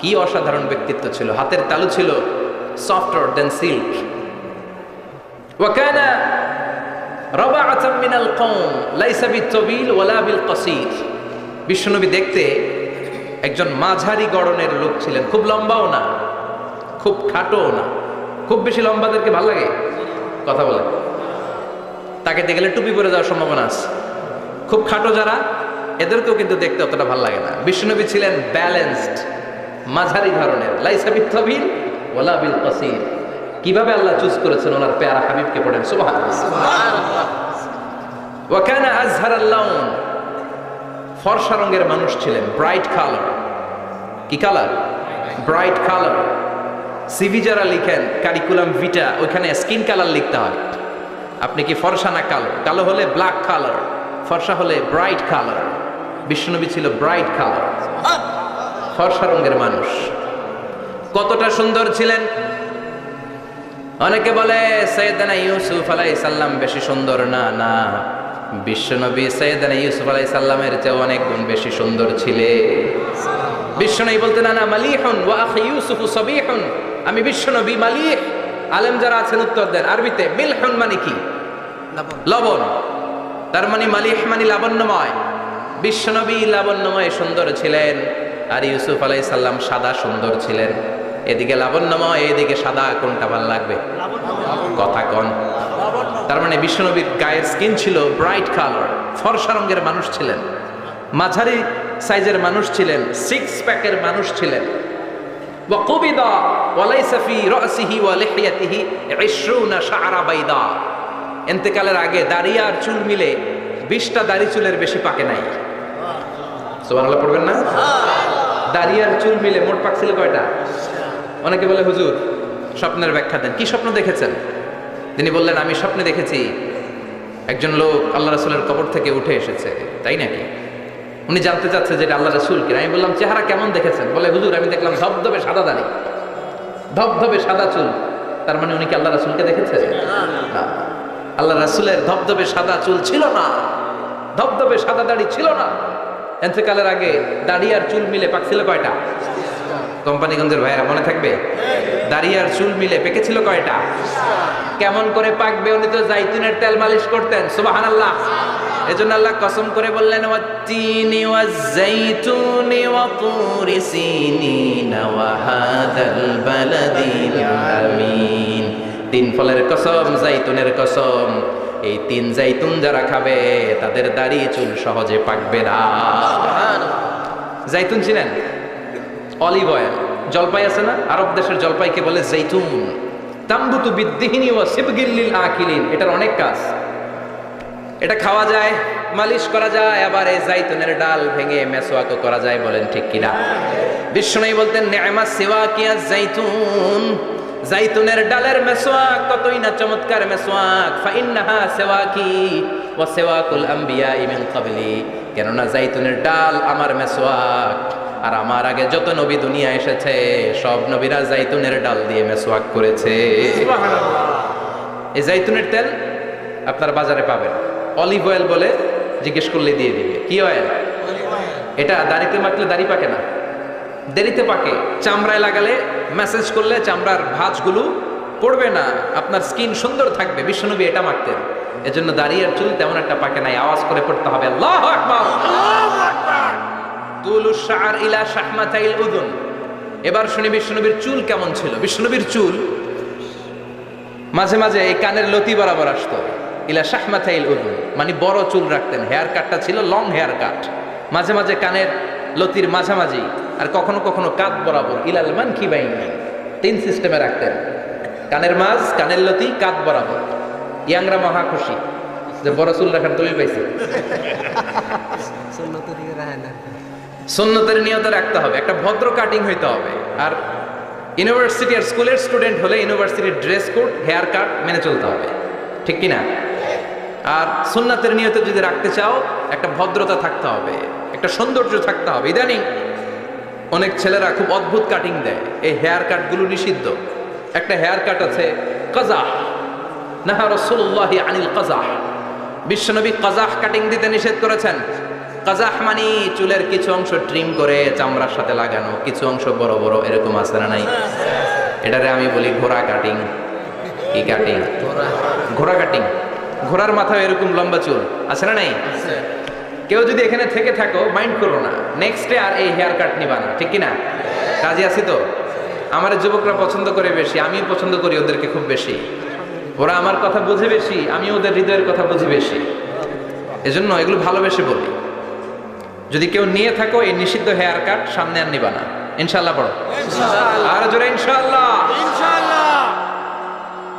কি অসাধারণ ব্যক্তিত্ব ছিল। হাতের তালু ছিল সফটার দেন সিল্ক। ওয়াকানা রাবাআতাম মিনাল কওম লাইসা বিতাবিল ওয়ালা বিল কাসীর। বিশ্বনবী দেখতে একজন মাঝারি গড়নের লোক ছিলেন, খুব লম্বাও না, খুব খাটোও না। খুব বেশি লম্বাদেরকে ভালো লাগে? কথা বলে তাকে দেখলে টুপি পরে যাওয়ার সম্ভাবনা আছে। খুব খাটো যারা, এদেরকেও কিন্তু দেখতে অতটা ভালো লাগে না। বিশ্বনবী ছিলেন ব্যালেন্সড, মাঝারি ধরনের। লাইসা বিতাবিল ওয়ালা বিল কাসীর। কিভাবে আল্লাহ চুজ করেছেন ওনার পেয়ারা হাবিবকে, পড়েন সুবহানাল্লাহ। ওয়া কানা আযহারাল লাউন, ফর্সা রঙের মানুষ ছিলেন, ব্রাইট কালার। কি কালার? Bright colour. সিভি যারা লিখেন কারিকুলাম ভিটা, ওইখানে স্কিন কালার লিখতে হয়। আপনি কি ফর্সা না কালো? কালো হলে ব্ল্যাক কালার, ফর্সা হলে ব্রাইট কালার। বিশ্বনবী ছিল ব্রাইট কালার, ফর্সা রঙের মানুষ। কতটা সুন্দর ছিলেন! অনেকে বলে সাইয়েদনা ইউসুফ আলাইহিস সালাম বেশি সুন্দর। না না, বিশ্বনবী সাইয়েদনা ইউসুফ আলাইহিস সালামের চেয়ে অনেক গুণ বেশি সুন্দর ছিলেন। বিশ্বনবী বলতেন আনা মালিহুন ওয়া আখি ইউসুফ সাবিহুন। আমি বিশ্বনবী মালিহ। আলেম যারা আছেন উত্তর দেন আরবিতে। মিলহুন মানে কি? লবণ। তার মানে মালিহ মানে লাবণ্যময়। বিশ্বনবী লাবণ্যময় সুন্দর ছিলেন, আর ইউসুফ আলাইহিস সালাম সাদা সুন্দর ছিলেন। এদিকে লাবণ্যময়, এদিকে সাদা, কোনটা ভালো লাগবে? কথা কন। তার মানে বিশ্বনবীর গায়ের স্কিন ছিল ব্রাইট কালার, ফর্সা রঙের মানুষ ছিলেন, মাঝারি সাইজের মানুষ ছিলেন, সিক্স প্যাকের মানুষ ছিলেন। ওয়াকুবিদা ওয়ালাইসা ফি রাসিহি ওয়া লিহিয়াতিহি 20 শাআরা বাইদা। ইন্তেকালের আগে দাড়ি আর চুল মিলে 20টা দাড়ি চুলের বেশি পাকে নাই। সুবহানাল্লাহ পড়বেন না? দাড়ি আর চুল মিলে মোট পাকছিল কয়টা? অনেকে বলে হুজুর স্বপ্নের ব্যাখ্যা দেন, কি স্বপ্ন দেখেছেন? তিনি বললেন, আমি স্বপ্নে দেখেছি একজন লোক আল্লাহ রাসূলের কবর থেকে উঠে এসেছে। তাই নাকি? উনি জানতে চাচ্ছে যে এটা আল্লাহ রাসূল কিনা। আমি বললাম, চেহারা কেমন দেখেছেন? বলে, হুজুর আমি দেখলাম ধবধবে সাদা দাড়ি, ধবধবে সাদা চুল। তার মানে উনি কি আল্লাহ রাসূলকে দেখেছে? না, আল্লাহ রাসূলের ধবধবে সাদা চুল ছিল না, ধবধবে সাদা দাড়ি ছিল না। ইন্তেকালের আগে দাড়ি আর চুল মিলে পাকছিল কয়টা? কোম্পানিগঞ্জের ভাইয়েরা মনে থাকবে? দাড়ি আর চুল মিলে পেকেছিল কয়টা? কেমন করে পাকবে? উনি তো জাইতুনের তেল মালিশ করতেন। সুবহানাল্লাহ। এজন্য আল্লাহ কসম করে বললেন, ওয়াত্তিনি ওয়াজ-জাইতুনি ওয়া তুরি সিনিন ওয়া হাদাল বালাদিল আমিন। তিন ফলের কসম, জাইতুনের কসম, এই তিন জাইতুন যারা খাবে তাদের দাড়ি চুল সহজে পাকবে না। জাইতুন চিনেন? Olive oil. জলপাই আছে না, আরব দেশের জলপাইকে বলে জাইতুন। তামবুতু বিদ্দিহিনি ওয়া সিবগিল লিল আকিলিন। এটার অনেক কাজ। এটা খাওয়া যায়, মালিশ করা যায়, আবার এই জাইতুনের ডাল ভেঙে মেসওয়াকও করা যায়। বলেন ঠিক কিনা? বিশ্বনবী বলতেন, নি'মা সিওয়াকিয়া জাইতুন, জাইতুনের ডালের মেসওয়াক কতই না চমৎকার মেসওয়াক। ফাইন্নাহা সিওয়াকি ওয়া সিওয়াকুল আম্বিয়া মিন ক্বাবলি। কেননা জাইতুনের ডাল আমার মেসওয়াক, আর আমার আগে যত নবী দুনিয়া এসেছে সব নবীরা জাইতুনের ডাল দিয়ে মেসওয়াক করেছে। সুবহানাল্লাহ। এই জাইতুনের তেল আপনারা বাজারে পাবেন। অলিভ অয়েল বলে জিজ্ঞেস করলে দিয়ে দিবে। কি অয়েল? এটা দাড়িতে মাখলে দাড়ি পাকে না, দেরিতে পাকে। চামড়ায় লাগালে, ম্যাসেজ করলে চামড়ার ভাঁজগুলো পড়বে না, আপনার স্কিন সুন্দর থাকবে। বিশ্বনবী এটা মাখতেন, এজন্য দাড়ি আর চুল তেমন একটা পাকে নাই। আওয়াজ করে পড়তে হবে আল্লাহু আকবার। আল্লাহু আকবার। তুলুশ শাআর ইলা শাহমাতাইল উযুন। এবার শুনি বিশ্বনবীর চুল কেমন ছিল। বিশ্বনবীর চুল মাঝে মাঝে এই কানের লতি বরাবর আসতো। ইলা শাহমাতাইল উযুন মানে বড় চুল রাখতেন। হেয়ার কাটটা ছিল লং হেয়ার কাট, মাঝে মাঝে কানের লতির মাঝামাঝি, আর কখনো কখনো কাঁধ বরাবর। ইলাল মানকিবাইন, তিন সিস্টেমে রাখতেন। কানের মাঝ, কানের লতি, কাঁধ বরাবর। ইয়াংরা মহা খুশি যে বড় চুল রাখার দলিল পাইছে। সুন্নতের নিয়তে রাখতে হবে, একটা ভদ্র কাটিং হইতে হবে। আর ইউনিভার্সিটি আর স্কুলের স্টুডেন্ট হলে ইউনিভার্সিটির ড্রেস কোড, হেয়ার কাট মেনে চলতে হবে, ঠিক কিনা? আর সুন্নাতের নিয়তে যদি রাখতে চাও, একটা ভদ্রতা থাকতে হবে, একটা সৌন্দর্য থাকতে হবে। ইদানিং অনেক ছেলেরা খুব অদ্ভুত কাটিং দেয়, এই হেয়ার কাটগুলো নিষিদ্ধ। একটা হেয়ার কাট আছে কাজাহ, নাহা রাসূলুল্লাহি আনিল কাজাহ। বিশ্বনবী কাজাহ কাটিং দিতে নিষেধ করেছেন। কাজাহ মানে চুলের কিছু অংশ ট্রিম করে চামড়ার সাথে লাগানো, কিছু অংশ বড় বড়, এরকম আছে না নাই? এটারে আমি বলি ঘোড়া কাটিং। কি কাটিং? ঘোড়া কাটিং। ঘোড়ার মাথায় এরকম লম্বা চুল আছে না নাই? কেউ যদি এখানে থেকে থাকো, মাইন্ড করো না, নেক্সট ডে আর এই হেয়ার কাট নিবা না, ঠিক কিনা? কাজে আছি তো। আমার যুবকরা পছন্দ করে বেশি, আমিও পছন্দ করি ওদেরকে খুব বেশি। ওরা আমার কথা বুঝে বেশি, আমি ওদের হৃদয়ের কথা বুঝি বেশি, এজন্য এগুলো ভালোবেসে বলি। যদি কেউ নিয়ে থাকো এই নিষিদ্ধ হেয়ার কাট, সামনে আর নিবা না, ইনশাআল্লাহ। পড়ো আর জোরে ইনশাআল্লাহ।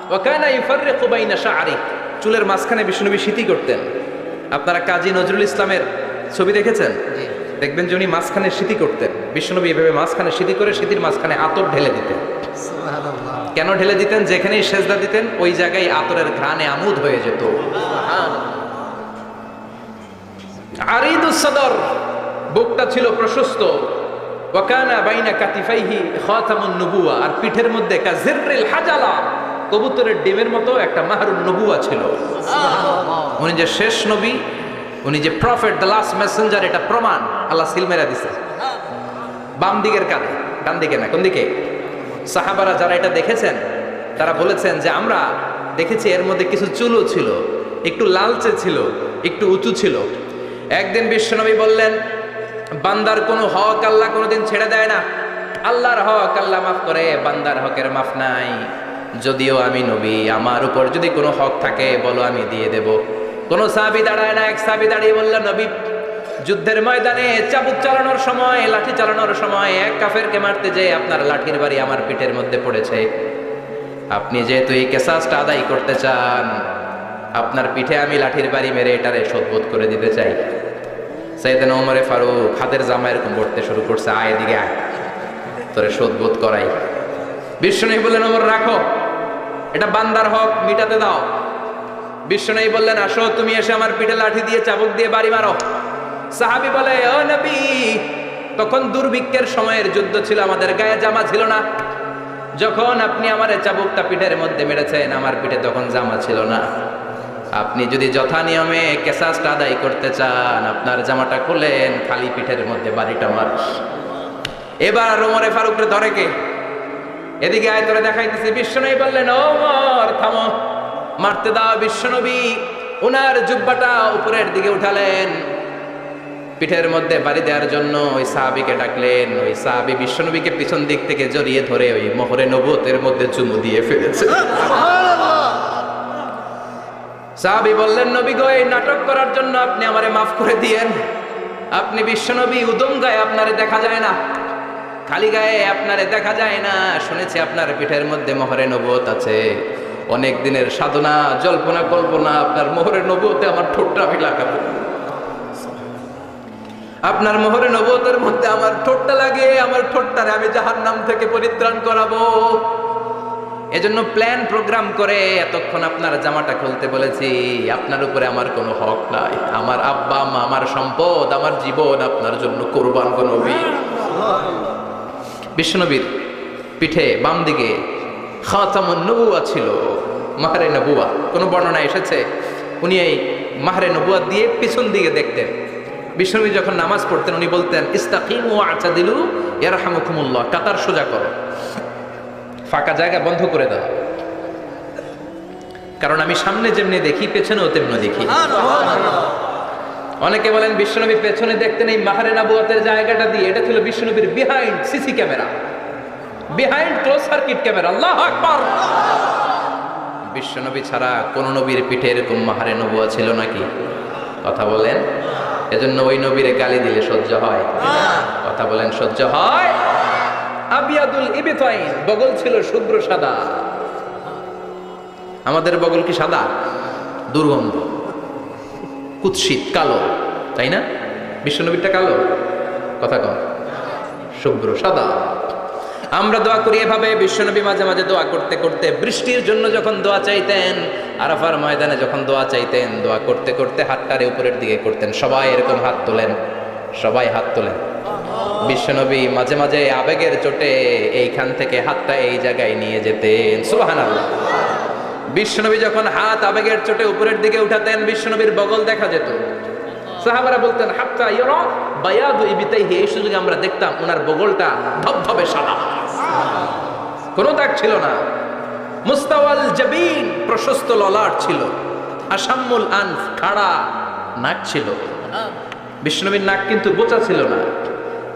ওয়া কানা ইফাররিকু বাইনা শা'রি। চুলের মাঝখানে বিশ্বনবী সিঁথি করতেন। আপনারা কাজী নজরুল ইসলামের ছবি দেখেছেন? দেখবেন যে উনি মাঝখানে সিঁথি করতেন। বিশ্বনবী এভাবে মাঝখানে সিঁথি করে সিঁথির মাঝখানে আতর ঢেলে দিতেন। কেন ঢেলে দিতেন? যেখানেই সেজদা দিতেন ওই জায়গায় আতরের ঘ্রাণে আমোদ হয়ে যেত। আরিদুস সদর, বুকটা ছিল প্রশস্ত। ওয়া কানা বাইনা কাতিফাইহি খাতামুন নবুওয়া, আর পিঠের মধ্যে কাজিররিল হাজালা, কবুতরের ডিমের মতো একটা মাহরুন নবুওয়া ছিল। উনি যে শেষ নবী, উনি যে প্রফেট, দ্য লাস্ট মেসেঞ্জার, এটা প্রমাণ। আল্লাহ সিল মেরা দিছে বাম দিকের কাঁধে, ডান দিকে না। কোন দিকে? সাহাবারা যারা এটা দেখেছেন তারা বলেছেন যে আমরা দেখেছি এর মধ্যে কিছু চুলও ছিল, একটু লালচে ছিল, একটু উঁচু ছিল। একদিন বিশ্বনবী বললেন, বান্দার কোনো হক আল্লাহ কোনোদিন ছেড়ে দেয় না। আল্লাহর হক আল্লাহ মাফ করে, বান্দার হকের মাফ নাই। যদিও আমি নবী, আমার উপর যদি কোনো হক থাকে বলো, আমি দিয়ে দেব। কোনো সাহাবী দাঁড়ায় না। এক সাহাবী দাঁড়িয়ে বলল, নবী, যুদ্ধের ময়দানে চাবুক চালানোর সময়, লাঠি চালানোর সময় এক কাফেরকে মারতে যেয়ে আপনার লাঠির বাড়ি আমার পিঠের মধ্যে পড়েছে। আপনি যেহেতু এই কেসাসটা আদায় করতে চান, আপনার পিঠে আমি লাঠির বাড়ি মেরে এটারে শোধবোধ করে দিতে চাই। সাইয়েদনা ওমরে ফারুক হাতের জামা এরকম পড়তে শুরু করছে, আয় এদিকে আয়, তোরে শোধবোধ করাই। বিশ্বনবী বললেন, ওমর রাখো, এটা বান্দার হক, মিটাতে দাও। বিশ্বনবী বললেন, আসো, তুমি এসে আমার পিঠে লাঠি দিয়ে চাবুক দিয়ে বাড়ি মারো। সাহাবী বলে, ও নবী, তখন দুর্ভিক্ষের সময়ের যুদ্ধ ছিল, আমাদের গায়ে জামা ছিল না। যখন আপনি আমার চাবুকটা পিঠের মধ্যে মেরেছেন, আমার পিঠে তখন জামা ছিল না। আপনি যদি যথা নিয়মে কেসাসটা আদায় করতে চান, আপনার জামাটা খুলেন, খালি পিঠের মধ্যে বাড়িটা মার। এবার ওমরে ফারুকরে ধরে কে? এদিকে আয়, তোরে দেখাইতেছি। বিশ্বনবী বললেন, ওমর থামো, মারতে দাও। বিশ্বনবী উনার জুব্বাটা উপরের দিকে উঠালেন, পিঠের মধ্যে বাড়ি দেওয়ার জন্য ওই সাহাবীকে ডাকলেন। ওই সাহাবী বিশ্বনবীকে পিছন দিক থেকে জড়িয়ে ধরে ওই মোহরে নবুয়তের মধ্যে চুমু দিয়ে ফেলেছে। সাহাবী বললেন, নবী গো, এই নাটক করার জন্য আপনি আমারে মাফ করে দিয়েন। আপনি বিশ্বনবী, উদম গায়ে আপনারে দেখা যায় না, খালি গায়ে আপনারে দেখা যায় না। শুনেছি আপনার পিঠের মধ্যে মোহরে নবুয়ত আছে। অনেক দিনের সাধনা, জল্পনা কল্পনা, আপনার মোহরে নবুয়তে আমার ঠোঁটটা আমি লাগাবো। আপনার মোহরে নবুয়তের মধ্যে আমার ঠোঁটটা লাগে, আমার ঠোঁটটারে আমি জাহান্নাম থেকে পরিত্রাণ করাবো। এজন্য প্ল্যান প্রোগ্রাম করে এতক্ষণ আপনার জামাটা খুলতে বলেছি। আপনার উপরে আমার কোনো হক নাই। আমার আব্বা মা, আমার সম্পদ, আমার জীবন আপনার জন্য কোরবান গো নবী। বিশ্বনবীর পিঠে বাম দিকে খাতামুন নবুওয়া ছিল, মাহরে নবুওয়া। কোনো বর্ণনা এসেছে উনি এই মাহরে নবুওয়া দিয়ে পিছন দিকে দেখতেন। বিশ্বনবী যখন নামাজ পড়তেন উনি বলতেন, ইস্তাকিমু ওয়া'তাদিলু ইয়ারহামুকুমুল্লাহ, কাতার সোজা করো, ফাঁকা জায়গা বন্ধ করে দাও, কারণ আমি সামনে যেমনি দেখি পেছনেও তেমনি দেখি। অনেকে বলেন বিশ্বনবী পেছনে দেখতেন এই মাহরে নবুয়তের জায়গাটা দিয়ে। এটা ছিল বিশ্বনবীর behind CC camera, behind close circuit camera. আল্লাহু আকবার। বিশ্বনবী ছাড়া কোন নবীর পিঠে এরকম মাহরে নবুয়া ছিল নাকি? কথা বলেন। এজন্য ওই নবীরে গালি দিলে সহ্য হয়? কথা বলেন, সহ্য হয়? আবিয়াদুল ইবতাইন, বগল ছিল শুভ্র সাদা। আমাদের বগল কি সাদা? দুর্গন্ধ, কুৎসিত, কালো, তাই না? বিশ্বনবীরটা কালো? কথা কম, শুভ্র সাদা। আমরা দোয়া করি এভাবে। বিশ্বনবী মাঝে মাঝে দোয়া করতে করতে বৃষ্টির জন্য যখন দোয়া চাইতেন, আরাফার ময়দানে যখন দোয়া চাইতেন, দোয়া করতে করতে হাতটারে উপরের দিকে করতেন। সবাই এরকম হাত তোলেন, সবাই হাত তোলেন। বিশ্বনবী মাঝে মাঝে আবেগের চোটে এইখান থেকে হাতটা এই জায়গায় নিয়ে যেতেন। সুবহানাল্লাহ। বিশ্বনবী যখন হাত আবেগের চোটে উপরের দিকে উঠাতেন, বিশ্বনবীর বগল দেখা যেত। সাহাবারা বলতেন, হাত্তা ইয়ারা বায়াদু ইবতাইহি, এই সুযোগে আমরা দেখতাম ওনার বগলটা ধবধবে সাদা, কোনো দাগ ছিল না। মুস্তাওয়াল জাবিন, প্রশস্ত ললাট ছিল। আসাম্মুল আনফ, খাড়া নাক ছিল। বিশ্বনবীর নাক কিন্তু বোচা ছিল না।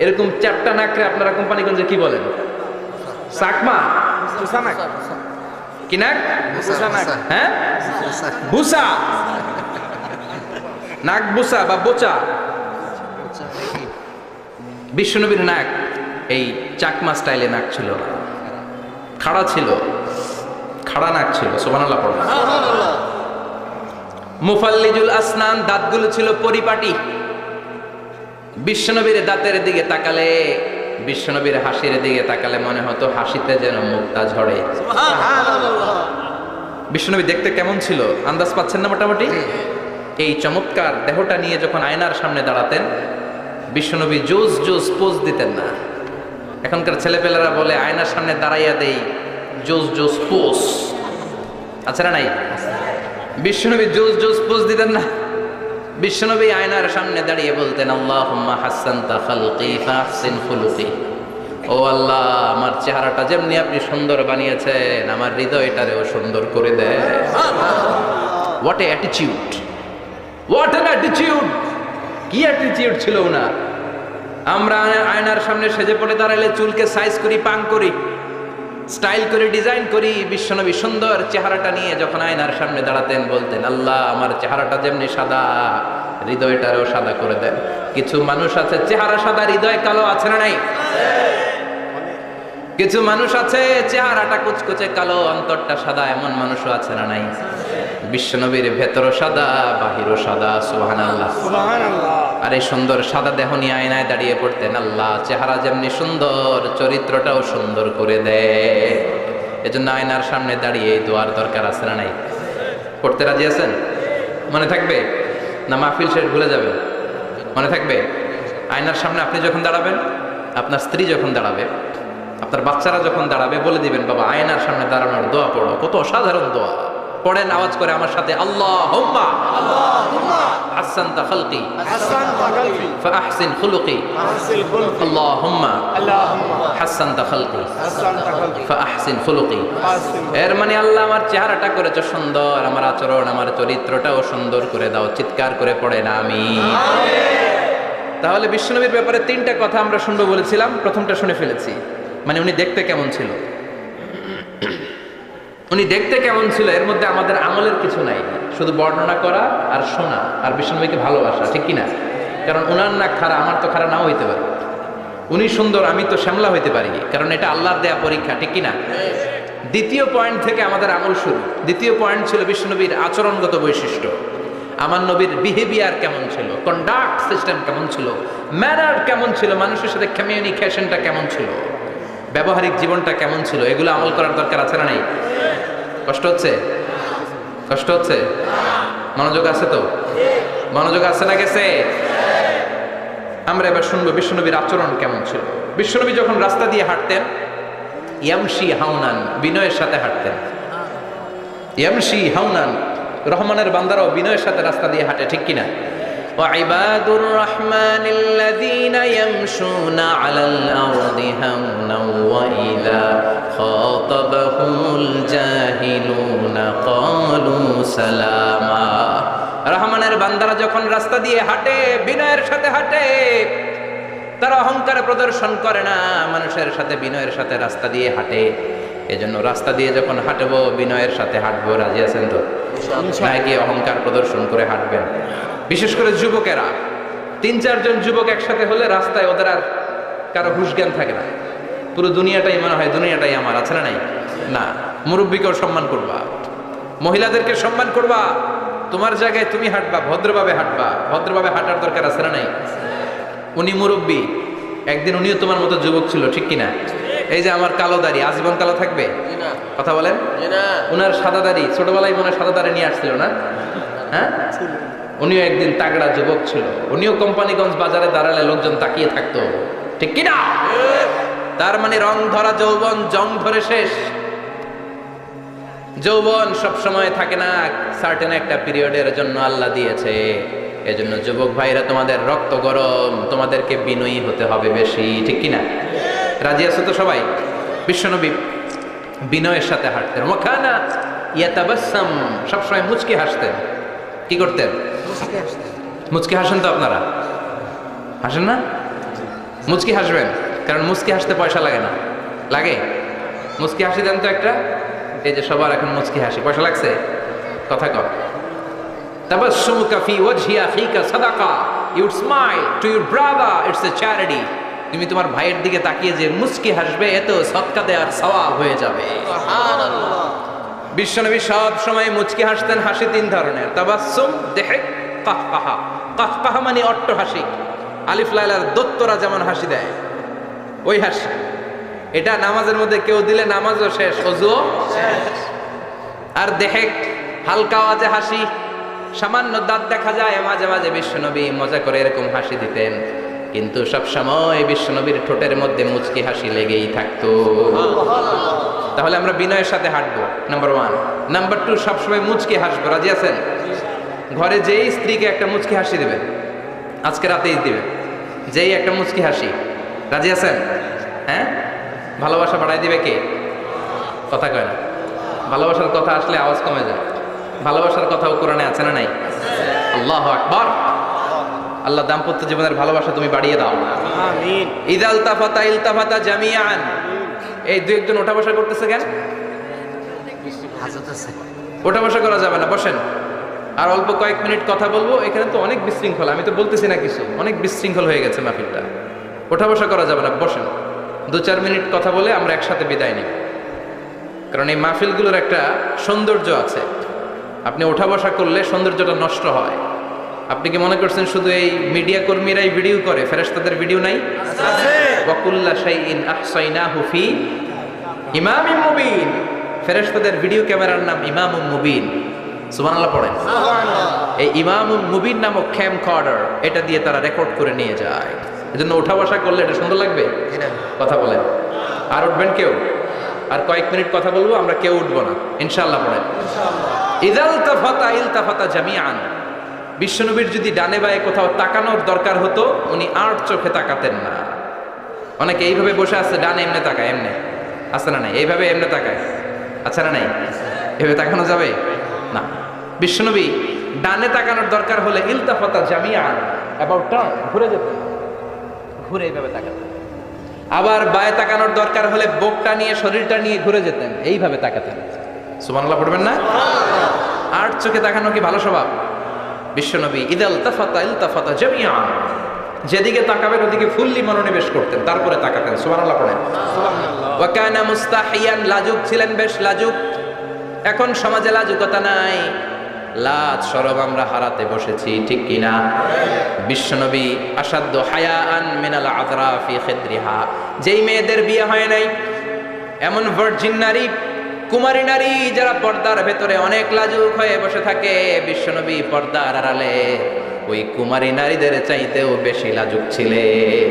এরকম চারটা নাকরে আপনারা কোম্পানিগঞ্জে কি বলেন? চাকমা? কি নাক? হ্যাঁ, বুসা, নাক বুসা বা বোচা। বিশ্বনবীর নাক এই চাকমা স্টাইলে নাক ছিল না, খাড়া ছিল, খাড়া নাক ছিল। সুবহানাল্লাহ পড়ুন। মুফাল্লিজুল আসনান, দাঁতগুলো ছিল পরিপাটি। বিশ্বনবীর দাঁতের দিকে তাকালে, বিশ্বনবীর হাসির দিকে তাকালে মনে হতো হাসিতে যেন মুক্তা ঝরে। বিশ্বনবী দেখতে কেমন ছিল আন্দাজ পাচ্ছেন না মোটামুটি? এই চমৎকার দেহটা নিয়ে যখন আয়নার সামনে দাঁড়াতেন, বিশ্বনবী জোস জোস পোজ দিতেন না। এখনকার ছেলেপেলেরা বলে আয়নার সামনে দাঁড়াইয়া দেই জোস জোস পোজ, আছে না নাই? বিশ্বনবী জোস জোস পোজ দিতেন না। বিশ্বনবী আয়নার সামনে দাঁড়িয়ে বলতেন, আল্লাহুম্মা হাসসানতা খালকি ফাহসিন খুলুকি। ও আল্লাহ, আমার চেহারাটা যেমনি আপনি সুন্দর বানিয়েছেন, আমার হৃদয়টারেও সুন্দর করে দেন। What a attitude, what an attitude! কি অ্যাটিটিউড ছিল ওনার! আমরা আয়নার সামনে সেজে পড়ে দাঁড়াইলে চুলকে সাইজ করি, পাং করি। স্টাইল করে ডিজাইন করি। বিশ্বনবী সুন্দর চেহারাটা নিয়ে যখন আয়নার সামনে দাঁড়াতেন বলতেন, আল্লাহ আমার চেহারাটা যেমনি সাদা হৃদয়টারও সাদা করে দেন। কিছু মানুষ আছে চেহারা সাদা হৃদয় কালো, আছে না নাই? কিছু মানুষ আছে চেহারাটা কুচকুচে কালো অন্তরটা সাদা, এমন মানুষও আছে না নাই? বিশ্বনবীর ভেতরও সাদা বাহিরও সাদা। সুবহানাল্লাহ সুবহানাল্লাহ। আর এই সুন্দর সাদা দেহ নিয়ে আয়নায় দাঁড়িয়ে পড়তেন, আল্লাহ চেহারা যেমনি সুন্দর চরিত্রটাও সুন্দর করে দেয়। এজন্য আয়নার সামনে দাঁড়িয়ে এই দোয়ার দরকার আছে না নাই? পড়তে রাজি আছেন? মনে থাকবে না মাহফিল শেষ ভুলে যাবেন? মনে থাকবে? আয়নার সামনে আপনি যখন দাঁড়াবেন, আপনার স্ত্রী যখন দাঁড়াবে, আপনার বাচ্চারা যখন দাঁড়াবে, বলে দিবেন বাবা আয়নার সামনে দাঁড়ানোর দোয়া পড়ো। কত অসাধারণ দোয়া! পড়েন আওয়াজ করে আমার সাথে, আল্লাহুম্মা আহসানতা খালকি ফাআহসিন খুলুকি, আল্লাহুম্মা আহসানতা খালকি ফাআহসিন খুলুকি। এর মানে আল্লাহ আমার চেহারাটা করেছো সুন্দর, আমার আচরণ আমার চরিত্রটাও সুন্দর করে দাও। চিৎকার করে পড়েন আমিন। তাহলে বিশ্বনবীর ব্যাপারে তিনটা কথা আমরা শুনবো বলেছিলাম, প্রথমটা শুনে ফেলেছি। মানে উনি দেখতে কেমন ছিল, উনি দেখতে কেমন ছিল, এর মধ্যে আমাদের আমলের কিছু নাই, শুধু বর্ণনা করা আর শোনা আর বিশ্বনবীকে ভালোবাসা, ঠিক কিনা? কারণ উনার না খারা, আমার তো খারা নাও হইতে পারে। উনি সুন্দর, আমি তো শ্যামলা হইতে পারি, কারণ এটা আল্লাহর দেয়া পরীক্ষা, ঠিক কিনা? দ্বিতীয় পয়েন্ট থেকে আমাদের আমল শুরু। দ্বিতীয় পয়েন্ট ছিল বিশ্বনবীর আচরণগত বৈশিষ্ট্য। আমার নবীর বিহেভিয়ার কেমন ছিল, কন্ডাক্ট সিস্টেম কেমন ছিল, ম্যানার কেমন ছিল, মানুষের সাথে কমিউনিকেশনটা কেমন ছিল, ব্যবহারিক জীবনটা কেমন ছিল, এগুলো আমল করার দরকার আছে না নাই? কষ্ট হচ্ছে? কষ্ট হচ্ছে? মনোযোগ আছে তো? মনোযোগ আছে না গেছে? আমরা এবার শুনবো বিশ্বনবীর আচরণ কেমন ছিল। বিশ্বনবী যখন রাস্তা দিয়ে হাঁটতেন, ইয়ামশি হাউনান, বিনয়ের সাথে হাঁটতেন। ইয়ামশি হাউনান, রহমানের বান্দারাও বিনয়ের সাথে রাস্তা দিয়ে হাঁটে, ঠিক কিনা? وعباد الرحمن الذين يمشون على الأرض هونا وإذا خاطبهم الجاهلون قالوا سلاما। রহমানের বান্দারা যখন রাস্তা দিয়ে হাঁটে, বিনয়ের সাথে হাঁটে, তারা অহংকার প্রদর্শন করে না, মানুষের সাথে বিনয়ের সাথে রাস্তা দিয়ে হাঁটে। এজন্য রাস্তা দিয়ে যখন হাঁটবো বিনয়ের সাথে হাঁটবো। রাজি আছেন তো? নাকি অহংকার প্রদর্শন করে হাঁটবেন? বিশেষ করে যুবকেরা, 3-4 জন যুবক একসাথে হলে রাস্তায় ওদের আর কারো হুঁশ জ্ঞান থাকে না, পুরো দুনিয়াটাই মনে হয় দুনিয়াটাই আমার, আছে না নাই? না, মুরব্বীকেও সম্মান করবা, মহিলাদেরকে সম্মান করবা, তোমার জায়গায় তুমি হাঁটবা, ভদ্রভাবে হাঁটবা। ভদ্রভাবে হাঁটার দরকার আছে না নাই? উনি মুরব্বী, একদিন উনিও তোমার মতো যুবক ছিল, ঠিক কিনা? এই যে আমার কালো দাড়ি আজীবন কালো থাকবে? কথা বলেন। উনার সাদা দাড়ি ছোটবেলায় মনে সাদা দাড়ি নিয়ে আসছিল না? হ্যাঁ, উনিও একদিন তাগড়া যুবক ছিল। উনিও কোম্পানিগঞ্জ বাজারে দাঁড়ালে লোকজন তাকিয়ে থাকতো, ঠিক কিনা? তার মানে রং ধরা যৌবন জং ধরে শেষ। যৌবন সব সময় থাকে না, সার্টেন একটা পিরিয়ডের জন্য আল্লাহ দিয়েছে। এজন্য যুবক ভাইরা, তোমাদের রক্ত গরম, তোমাদেরকে বিনয়ী হতে হবে বেশি, ঠিক কিনা? রাজি আছো তো সবাই? বিশ্বনবী বিনয়ের সাথে হাঁটতেন। ওয়াকানা ইয়াতাবাসসাম, সবসময় মুচকি হাসতেন। কি করতেন? মুচকি হাসেন তো আপনারা? হাসেন না? মুচকি হাসবেন, কারণ মুচকি হাসতে পয়সা লাগে না। লাগে? মুচকি হাসি দেন তো একটা। এই যে সবার এখন মুচকি হাসি, পয়সা লাগছে? কথা কর। তাবাসসুমুকা ফি ওয়াজহি আখিকা সাদাকা, you smile to your brother, it's a charity. তুমি তোমার ভাইয়ের দিকে তাকিয়ে যে মুচকি হাসবে, এত সদকা দেওয়ার সওয়াব হয়ে যাবে। সুবহানাল্লাহ। বিশ্বনবী সব সময় মুচকি হাসতেন। হাসি 3 ধরনের, তাবাসসুম, দিহক, কাহকাহা। কাহকাহা মানে অট্ট হাসি, আলিফ লাইলার দত্তরা যেমন হাসি দেয় ওই হাসি। এটা নামাজের মধ্যে কেউ দিলে নামাজও শেষ, ওযুও শেষ। আর দিহক, হালকা আওয়াজে হাসি, সামান্য দাঁত দেখা যায় মাঝে মাঝে। বিশ্বনবী মজা করে এরকম হাসি দিতেন, কিন্তু সব সময় বিশ্বনবীর ঠোঁটের মধ্যে মুচকি হাসি লেগেই থাকতো। তাহলে আমরা বিনয়ের সাথে হাঁটবো, নাম্বার 1। নাম্বার 2, সবসময় মুচকি হাসবো। রাজি আছেন? ঘরে যেই স্ত্রীকে একটা মুচকি হাসি দেবেন, আজকে রাতেই দিবেন, যেই একটা মুচকি হাসি। রাজি আছেন? হ্যাঁ, ভালোবাসা বাড়াই দিবে কে? কথা কয় না। ভালোবাসার কথা আসলে আওয়াজ কমে যায়। ভালোবাসার কথাও কোরআনে আছে না নাই? আল্লাহু আকবার। আল্লাহ দাম্পত্য জীবনের ভালোবাসা তুমি বাড়িয়ে দাও। আমিন। ইদাল তাফাতা ইলতাফাতা জামিআন, এই দু একজন ওঠা বসা করতেছে কেন? ওঠা বসা করা যাবে না, বসেন। আর অল্প কয়েক মিনিট কথা বলবো। এখানে তো অনেক বিশৃঙ্খলা, আমি তো বলতেছি না কিছু, অনেক বিশৃঙ্খল হয়ে গেছে মাহফিলটা। ওঠা বসা করা যাবে না, বসেন। 2-4 মিনিট কথা বলে আমরা একসাথে বিদায় নিব। কারণ এই মাহফিলগুলোর একটা সৌন্দর্য আছে, আপনি ওঠা বসা করলে সৌন্দর্যটা নষ্ট হয়। আপনি কি মনে করছেন শুধু এই মিডিয়া কর্মীরাই ভিডিও করে, ফেরেশতাদের ভিডিও নাই? ওয়াকুল্লা শাইইন আহসাইনাহু ফি ইমামিম মুবিন। ফেরেশতাদের ভিডিও ক্যামেরার নাম ইমামুম মুবিন। সুবহানাল্লাহ পড়েন। এই ইমামুম মুবিন নামক ক্যামকর্ডার, এটা দিয়ে তারা রেকর্ড করে নিয়ে যায়। এজন্য ওঠা বসা করলে এটা সুন্দর লাগবে। কথা বলেন। আর উঠবেন কেউ? আর কয়েক মিনিট কথা বলবো, আমরা কেউ উঠবো না ইনশাআল্লাহ। পড়েন ইযালতাফাতা ইলতাফাতা জামিআন। বিশ্বনবীর যদি ডানে বায়ে কোথাও তাকানোর দরকার হতো, উনি আর চোখে তাকাতেন না। অনেকে এইভাবে বসে আছে, ডানে এমনি তাকায়, এমনি আছে না নাই? এইভাবে এমনি তাকায়, আছে না নাই? এভাবে তাকানো যাবে না। বিশ্বনবী ডানে তাকানোর দরকার হলে ইলতাফাতা জামিআন, অ্যাবাউট টার্ন, ঘুরে যেতেন, ঘুরে এইভাবে তাকাতেন। আবার বায়ে তাকানোর দরকার হলে বুকটা নিয়ে, শরীরটা নিয়ে ঘুরে যেতেন, এইভাবে তাকাতেন। সুবহানাল্লাহ পড়বেন না? আর চোখে তাকানো কি ভালো স্বভাব? বিশ্বনবী ইদালতাফাতা ইলতাফাতা জামিআন, যেদিকে তাকাবেন ওদিকে ফুললি মনোনিবেশ করতেন, তারপরে তাকাতেন। সুবহানাল্লাহ পড়েন। ওয়া কানা মুস্তাহিয়ান, লাজুক ছিলেন, বেশ লাজুক। এখন সমাজে লাজুকতা নাই, লাজ শরম আমরা হারাতে বসেছি, ঠিক কিনা? বিশ্বনবী আসাদ্দ হায়াআন মিনাল আযরা ফি খিদরিহা, যেই মেয়েদের বিয়ে হয় নাই, এমন ভার্জিন নারী, কুমারী নারী যারা পর্দার ভেতরে অনেক লাজুক হয়ে বসে থাকে, বিশ্বনবী পর্দার আড়ালে ওই কুমারী নারীদের চাইতেও বেশি লাজুক ছিলেন।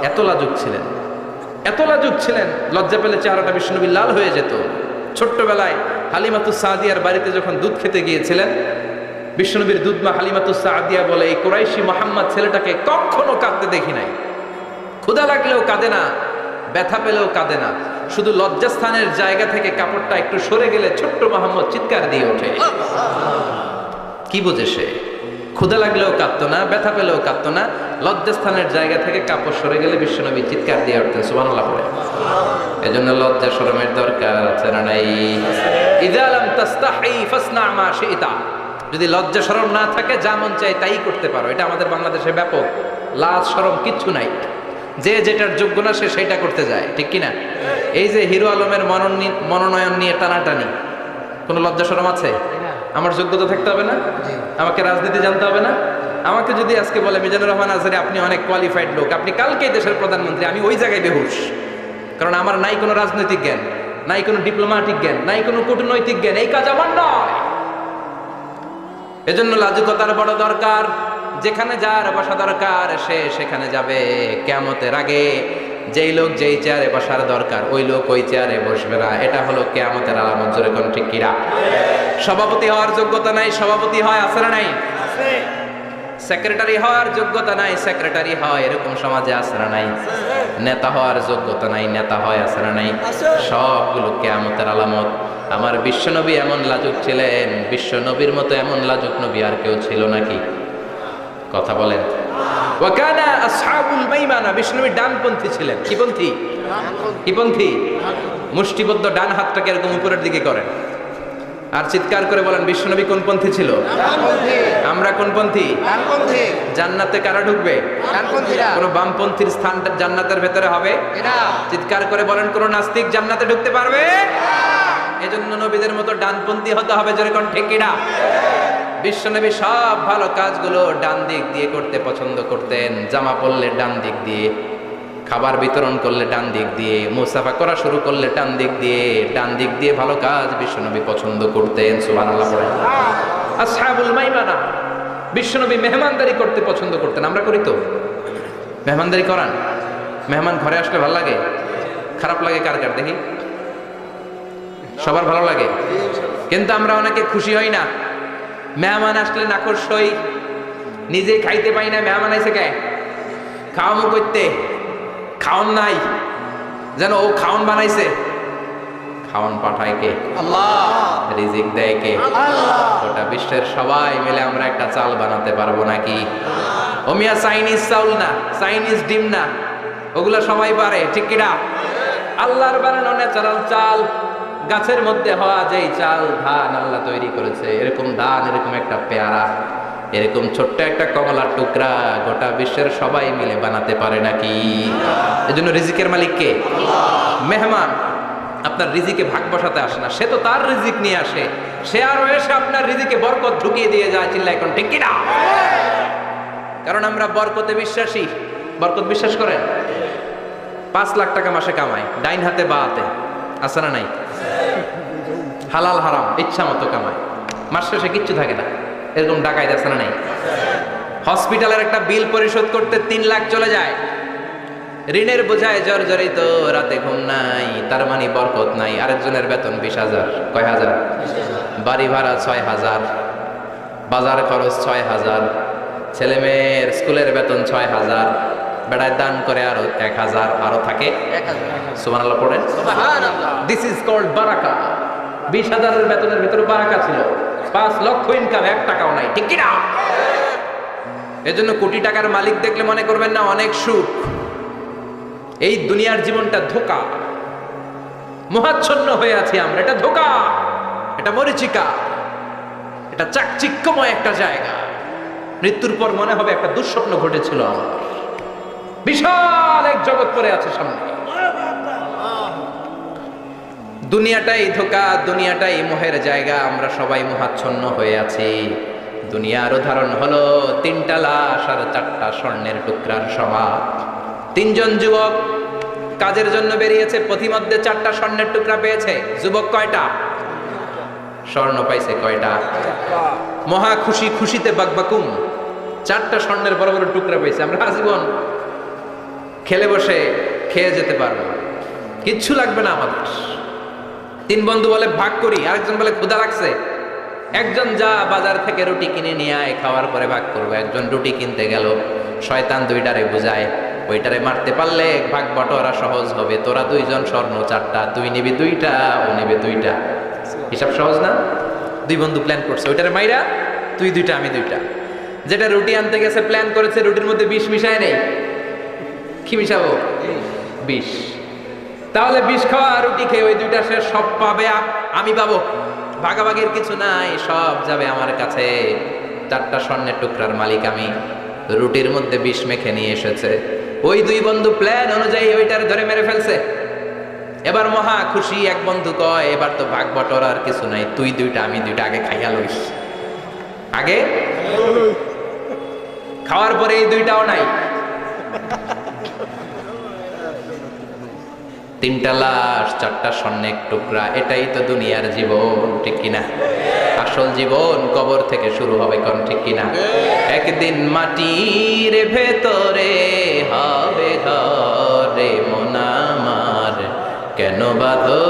এত লাজুক ছিলেন, এত লাজুক ছিলেন, লজ্জা পেলে চেহারাটা বিশ্বনবী লাল হয়ে যেত। ছোট্টবেলায় হালিমাতুস সাদিয়ার বাড়িতে যখন দুধ খেতে গিয়েছিলেন, বিশ্বনবীর দুধমা হালিমাতুস সাদিয়া বলে, এই কুরাইশি মোহাম্মদ ছেলেটাকে কখনো কাঁদতে দেখি নাই। ক্ষুধা লাগলেও কাঁদে না, ব্যথা পেলেও কাঁদে না, শুধু লজ্জাস্থানের জায়গা থেকে কাপড়টা একটু সরে গেলে ছোট্ট মোহাম্মদ চিৎকার দিয়ে ওঠে। কি বোঝে সে? ক্ষুধা লাগলেও কাঁদতো না, ব্যথা পেলেও কাঁদতো না, লজ্জাস্থানের জায়গা থেকে কাপড় সরে গেলে বিশ্বনবী চিৎকার দিয়ে উঠতেন। সুবহানাল্লাহ পড়ে। এজন্য লজ্জা শরমের দরকার আছে না নাই? ইযা লাম তাস্তাহি ফাসনা মা শি'তা, যদি লজ্জা শরম না থাকে যা মন চায় তাই করতে পারো। এটা আমাদের বাংলাদেশে ব্যাপক, লাজ শরম কিচ্ছু নাই, যে যেটার যোগ্য না সে সেটা করতে যায়, ঠিক কিনা? এই যে হিরো আলমের মনোনয়ন নিয়ে টানাটানি, কোনো লজ্জা শরম আছে? আমার যোগ্যতা থাকতে হবে না? আমাকে রাজনীতি জানতে হবে না? আমাকে যদি আজকে বলে মিজানুর রহমান আজহারি আপনি অনেক কোয়ালিফাইড লোক, আপনি কালকেই দেশের প্রধানমন্ত্রী, আমি ওই জায়গায় বেহুশ, কারণ আমার নাই কোনো রাজনৈতিক জ্ঞান, নাই কোনো ডিপ্লোম্যাটিক জ্ঞান, নাই কোনো কূটনৈতিক জ্ঞান, এই কাজ আমার নয়। এজন্য লাজুকতার বড় দরকার। যেখানে যার বসা দরকার সে সেখানে যাবে। কিয়ামতের আগে যেই লোক যেই চেয়ারে বসার দরকার ওই লোক ওই চেয়ারে বসবে না, এটা হলো কিয়ামতের আলামত। জোরে কোন ঠিক কিনা? সভাপতি হওয়ার যোগ্যতা নাই, সভাপতি হয়, আছে না নাই? সেক্রেটারি হওয়ার যোগ্যতা নাই, সেক্রেটারি হয়, এরকম সমাজে আছে না নাই? নেতা হওয়ার যোগ্যতা নাই, নেতা হয়, আছে না নাই? সবগুলো কিয়ামতের আলামত। আমার বিশ্বনবী এমন লাজুক ছিলেন, বিশ্বনবীর মতো এমন লাজুক নবী আর কেউ ছিল নাকি? কথা বলেন। ওয়া কানা আসহাবুল মাইমানা, বিশ্বনবী ডানপন্থী ছিলেন। কি পন্থী? কি পন্থী? মুষ্টিবদ্ধ ডান হাতটাকে এরকম উপরের দিকে করেন আর চিৎকার করে বলেন, বিশ্বনবী কোন পন্থী ছিল? ডানপন্থী। আমরা কোন পন্থী? ডানপন্থী। জান্নাতে কারা ঢুকবে? ডানপন্থীরা। কোন বামপন্থীর স্থান জান্নাতের ভেতরে হবে না। চিৎকার করে বলেন, কোন নাস্তিক জান্নাতে ঢুকতে পারবে না। এজন্য নবীদের মতো ডানপন্থী হতে হবে। জোরে কোন ঠিক কিনা? বিশ্বনবী সব ভালো কাজগুলো ডান দিক দিয়ে করতে পছন্দ করতেন। জামা পরলে ডান দিক দিয়ে, খাবার বিতরণ করলে ডান দিক দিয়ে, মুসাফা করা শুরু করলে ডান দিক দিয়ে, ডান দিক দিয়ে ভালো কাজ বিশ্বনবী পছন্দ করতেন। সুবহানাল্লাহ পড়েন। আসহাবুল মাইমানা, বিশ্বনবী মেহমানদারি করতে পছন্দ করতেন। আমরা করি তো? মেহমানদারি করান? মেহমান ঘরে আসলে ভালো লাগে? খারাপ লাগে কার কার দেখি? সবার ভালো লাগে, কিন্তু আমরা অনেকে খুশি হই না। মেহমান আসলে নাখোশ হই, নিজে খাইতে পাই না। মেহমান আইছে কে? খাওয়ামু করতে, খাওন নাই, যেন ও খাওন বানাইছে। খাওন পাঠায় কে? আল্লাহ। রিজিক দেয় কে? আল্লাহ। গোটা বিশ্বের সবাই মিলে আমরা একটা চাল বানাতে পারবো নাকি? ও মিয়া চাইনিজ চাউল না, চাইনিজ ডিম না, ওগুলা সবাই পারে, ঠিক কিনা? আল্লাহর বানানো ন্যাচারাল চাল, গাছের মধ্যে হওয়া যেই চাল, ধান আল্লাহ তৈরি করেছে, এরকম ধান, এরকম একটা পেয়ারা, এরকম ছোট্ট একটা কমলার টুকরা গোটা বিশ্বের সবাই মিলে বানাতে পারে নাকি? এজন্য রিজিকের মালিক কে? মেহমান আপনার রিজিকে ভাগ বসাতে আসে না, সে তো তার রিজিক নিয়ে আসে, সে আরো এসে আপনার রিজিকে বরকত ঢুকিয়ে দিয়ে যায়। চিল্লা এখন ঠিক কিনা? কারণ আমরা বরকতে বিশ্বাসী। বরকত বিশ্বাস করেন? 5 লাখ টাকা মাসে কামায়, ডাইন হাতে বা হাতে, আছে না নাই? হালাল হারাম ইচ্ছা মতো কামায়, মাস শেষে কিচ্ছু থাকে না, এরকম ডাকাইত আছে না নাই? হসপিটালের একটা বিল পরিশোধ করতে 3 লাখ চলে যায়, ঋণের বোঝায় জর্জরিত, রাতে ঘুম নাই, তার মানে বরকত নাই। আরেকজনের বেতন 20,000, কয় হাজার? বাড়ি ভাড়া 6,000, বাজার খরচ 6,000, ছেলে মেয়ের স্কুলের বেতন 6,000, বেড়ায় দান করে আরো 1,000, আরো থাকে 1,000। সুবহানাল্লাহ পড়েন। দিস ইজ কল্ড বারাকা। 20,000-এর বেতনের ভিতরে বারাকা ছিল। 5 লক্ষ ইনকাম, 1 টাকাও নাই, ঠিক কিনা? এজন্য কোটি টাকার মালিক দেখলে মনে করবেন না অনেক সুখ। এই দুনিয়ার জীবনটা ধোঁকা, মোহাচ্ছন্ন হয়ে আছি আমরা। এটা ধোঁকা, এটা মরিচিকা, এটা চাকচিক্যময় একটা জায়গা। মৃত্যুর পর মনে হবে একটা দুঃস্বপ্ন ঘটেছিল আমার। বিশাল এক জগৎ পড়ে আছে সামনে। দুনিয়াটাই ধোঁকা, দুনিয়াটাই মোহের জায়গা। আমরা সবাই মোহাচ্ছন্ন হয়ে আছি। দুনিয়ার উদাহরণ হলো 3টা লাশ আর 4টা স্বর্ণের টুকরার সমান। 3 জন যুবক কাজের জন্য বেরিয়েছে, পথিমধ্যে 4টা স্বর্ণের টুকরা পেয়েছে। যুবক কয়টা? স্বর্ণ পাইছে কয়টা? মহা খুশি, খুশিতে বাকবাকুম। 4টা স্বর্ণের বড় বড় টুকরা পেয়েছে। আমরা আজীবন খেলে বসে খেয়ে যেতে পারবো, কিচ্ছু লাগবে না আমাদের। 3 বন্ধু বলে ভাগ করি, আরেকজন বলে ক্ষুধা লাগছে। একজন যা বাজার থেকে রুটি কিনে নিয়ে আয়, খাওয়ার পরে ভাগ করবো। একজন রুটি কিনতে গেল, শয়তান 2টারে বুঝায়, ওইটারে মারতে পারলে ভাগ বটোয়ারা সহজ হবে। তোরা 2 জন স্বর্ণ 4টা, তুই নিবি 2টা, ও নেবে 2টা। হিসাব সহজ না? 2 বন্ধু প্ল্যান করছে, ওইটারে মাইরা তুই 2টা, আমি 2টা। যেটা রুটি আনতে গেছে প্ল্যান করেছে রুটির মধ্যে বিষ মিশায় নেই। কি মিশাবো? বিষ। তাহলে বিষ খাওয়া রুটি খেয়ে ওই 2টা সে সব পাবে, আমি পাবো। ভাগাভাগির কিছু নাই, সব যাবে আমার কাছে। 4টা স্বর্ণের টুকরার মালিক আমি। রুটির মধ্যে বিষ মেখে নিয়ে এসেছে। ওই 2 বন্ধু প্ল্যান অনুযায়ী ওইটার ধরে মেরে ফেলছে। এবার মহা খুশি। এক বন্ধু কয়, এবার তো ভাগ বটরার কিছু নাই, তুই 2টা, আমি 2টা, আগে খাইয়া লইস। আগে খাওয়ার পরে এই 2টাও নাই। 3টা লাশ, 4টা স্বর্ণের টুকরা। এটাই তো দুনিয়ার জীবন, ঠিক কিনা? আসল জীবন কবর থেকে শুরু হবে, কোন ঠিক কিনা? একদিন মাটির ভেতরে হবে ঘরে মন আমার, কেন বাঁধো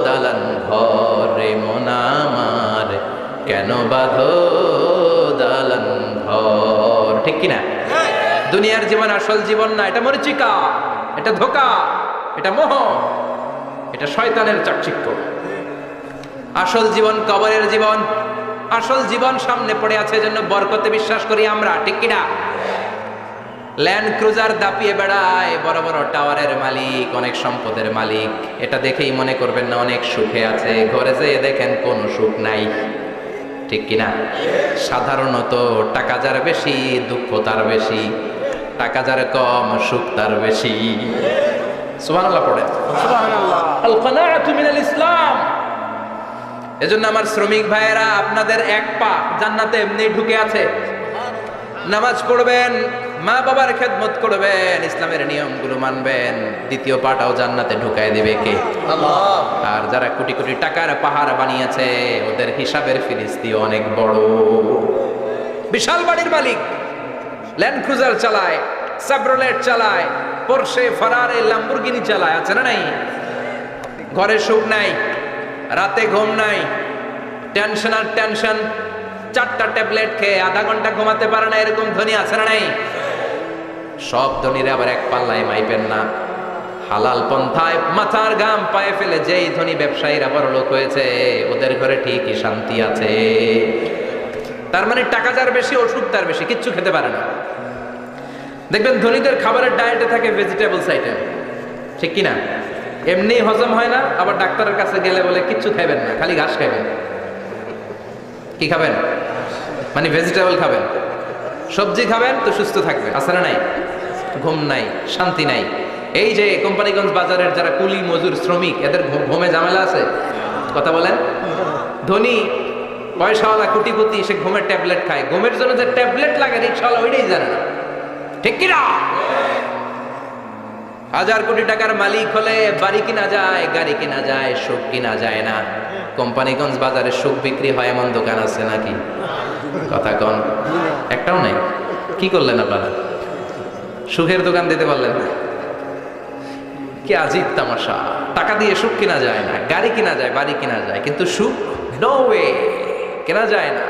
দালান ঘরে মন আমার, কেন বাঁধো দালান ঘর, ঠিক কিনা? দুনিয়ার জীবন আসল জীবন না, এটা মরিচিকা, এটা ধোঁকা, এটা মোহ, এটা শয়তানের চাকচিক্য। আসল জীবন কবরের জীবন। আসল জীবন সামনে পড়ে আছে, জন্য বরকতে বিশ্বাস করি আমরা, ঠিক কিনা? ল্যান্ড ক্রুজার দাপিয়ে বেড়ায়, বড় বড় টাওয়ারের মালিক, অনেক সম্পদের মালিক। এটা দেখেই মনে করবেন না অনেক সুখে আছে, ঘরে যেয়ে দেখেন কোনো সুখ নাই, ঠিক কিনা? সাধারণত টাকা যার বেশি দুঃখ তার বেশি, টাকা যার কম সুখ তার বেশি। সুবহানাল্লাহ পড়ে। সুবহানাল্লাহ। আল কানাআতু মিনাল ইসলাম। এজন্য আমার শ্রমিক ভাইয়েরা, আপনাদের এক পা জান্নাতে এমনি ঢুকে আছে। নামাজ পড়বেন, মা বাবার খেদমত করবেন, ইসলামের নিয়মগুলো মানবেন, 2য় পাটাও জান্নাতে ঢুকায় দিবে কে? আল্লাহ। আর যারা কোটি কোটি টাকার পাহাড় বানিয়েছে, ওদের হিসাবের ফিরিস্তি অনেক বড়। বিশাল বাড়ির মালিক, ল্যান্ড ক্রুজার চালায়, সাবরোলেট চালায়, পোরশে, ফারারে, ল্যাম্বরগিনি চালায়, আছে না নাই? ঘরে সুখ নাই, রাতে ঘুম নাই, টেনশন আর টেনশন। 4টা ট্যাবলেট খেয়ে আধা ঘন্টা ঘুমাতে পারে না, এরকম ধনী আছে না নাই? সব ধনীরা আবার এক পাল্লায় মাইপেন না। হালাল পন্থায় মাথার ঘাম পায়ে ফেলে যেই ধনী ব্যবসায়ীরা বড় লোক হয়েছে, ওদের ঘরে ঠিকই শান্তি আছে। তার মানে টাকা যার বেশি, ওষুধ তার বেশি, কিচ্ছু খেতে পারে না। দেখবেন ধনীদের খাবারের ডায়েটে থাকে ভেজিটেবলস আইটেম, ঠিক কিনা? এমনি হজম হয় না, আবার ডাক্তারের কাছে গেলে বলে কিচ্ছু খাবেন না, খালি ঘাস খাবেন। কি খাবেন? মানে ভেজিটেবল খাবেন, সবজি খাবেন তো সুস্থ থাকবেন। আছে না নাই? ঘুম নাই, শান্তি নাই। এই যে কোম্পানিগঞ্জ বাজারের যারা কুলি মজুর শ্রমিক, এদের ঘুমে ঝামেলা আছে? কথা বলেন। ধনী পয়সাওয়ালা কোটিপতি, সে ঘুমের ট্যাবলেট খায়। ঘুমের জন্য যে ট্যাবলেট লাগে রিক্সাওয়ালা ওইটাই জানে না, ঠিক কিনা? 1000 কোটি টাকার মালিক হলে বাড়ি কিনা যায়, গাড়ি কিনা যায়, সুখ কিনা যায় না। কোম্পানিগঞ্জ বাজারে সুখ বিক্রি হয় এমন দোকান আছে নাকি? কথা কন, একটাও নাই। কি করলেন আপনারা? সুখের দোকান দিতে পারলেন না। কি আজীব তামাশা! টাকা দিয়ে সুখ কিনা যায় না, গাড়ি কিনা যায়, বাড়ি কিনা যায়, কিন্তু সুখ নো ওয়ে, কেনা যায় না।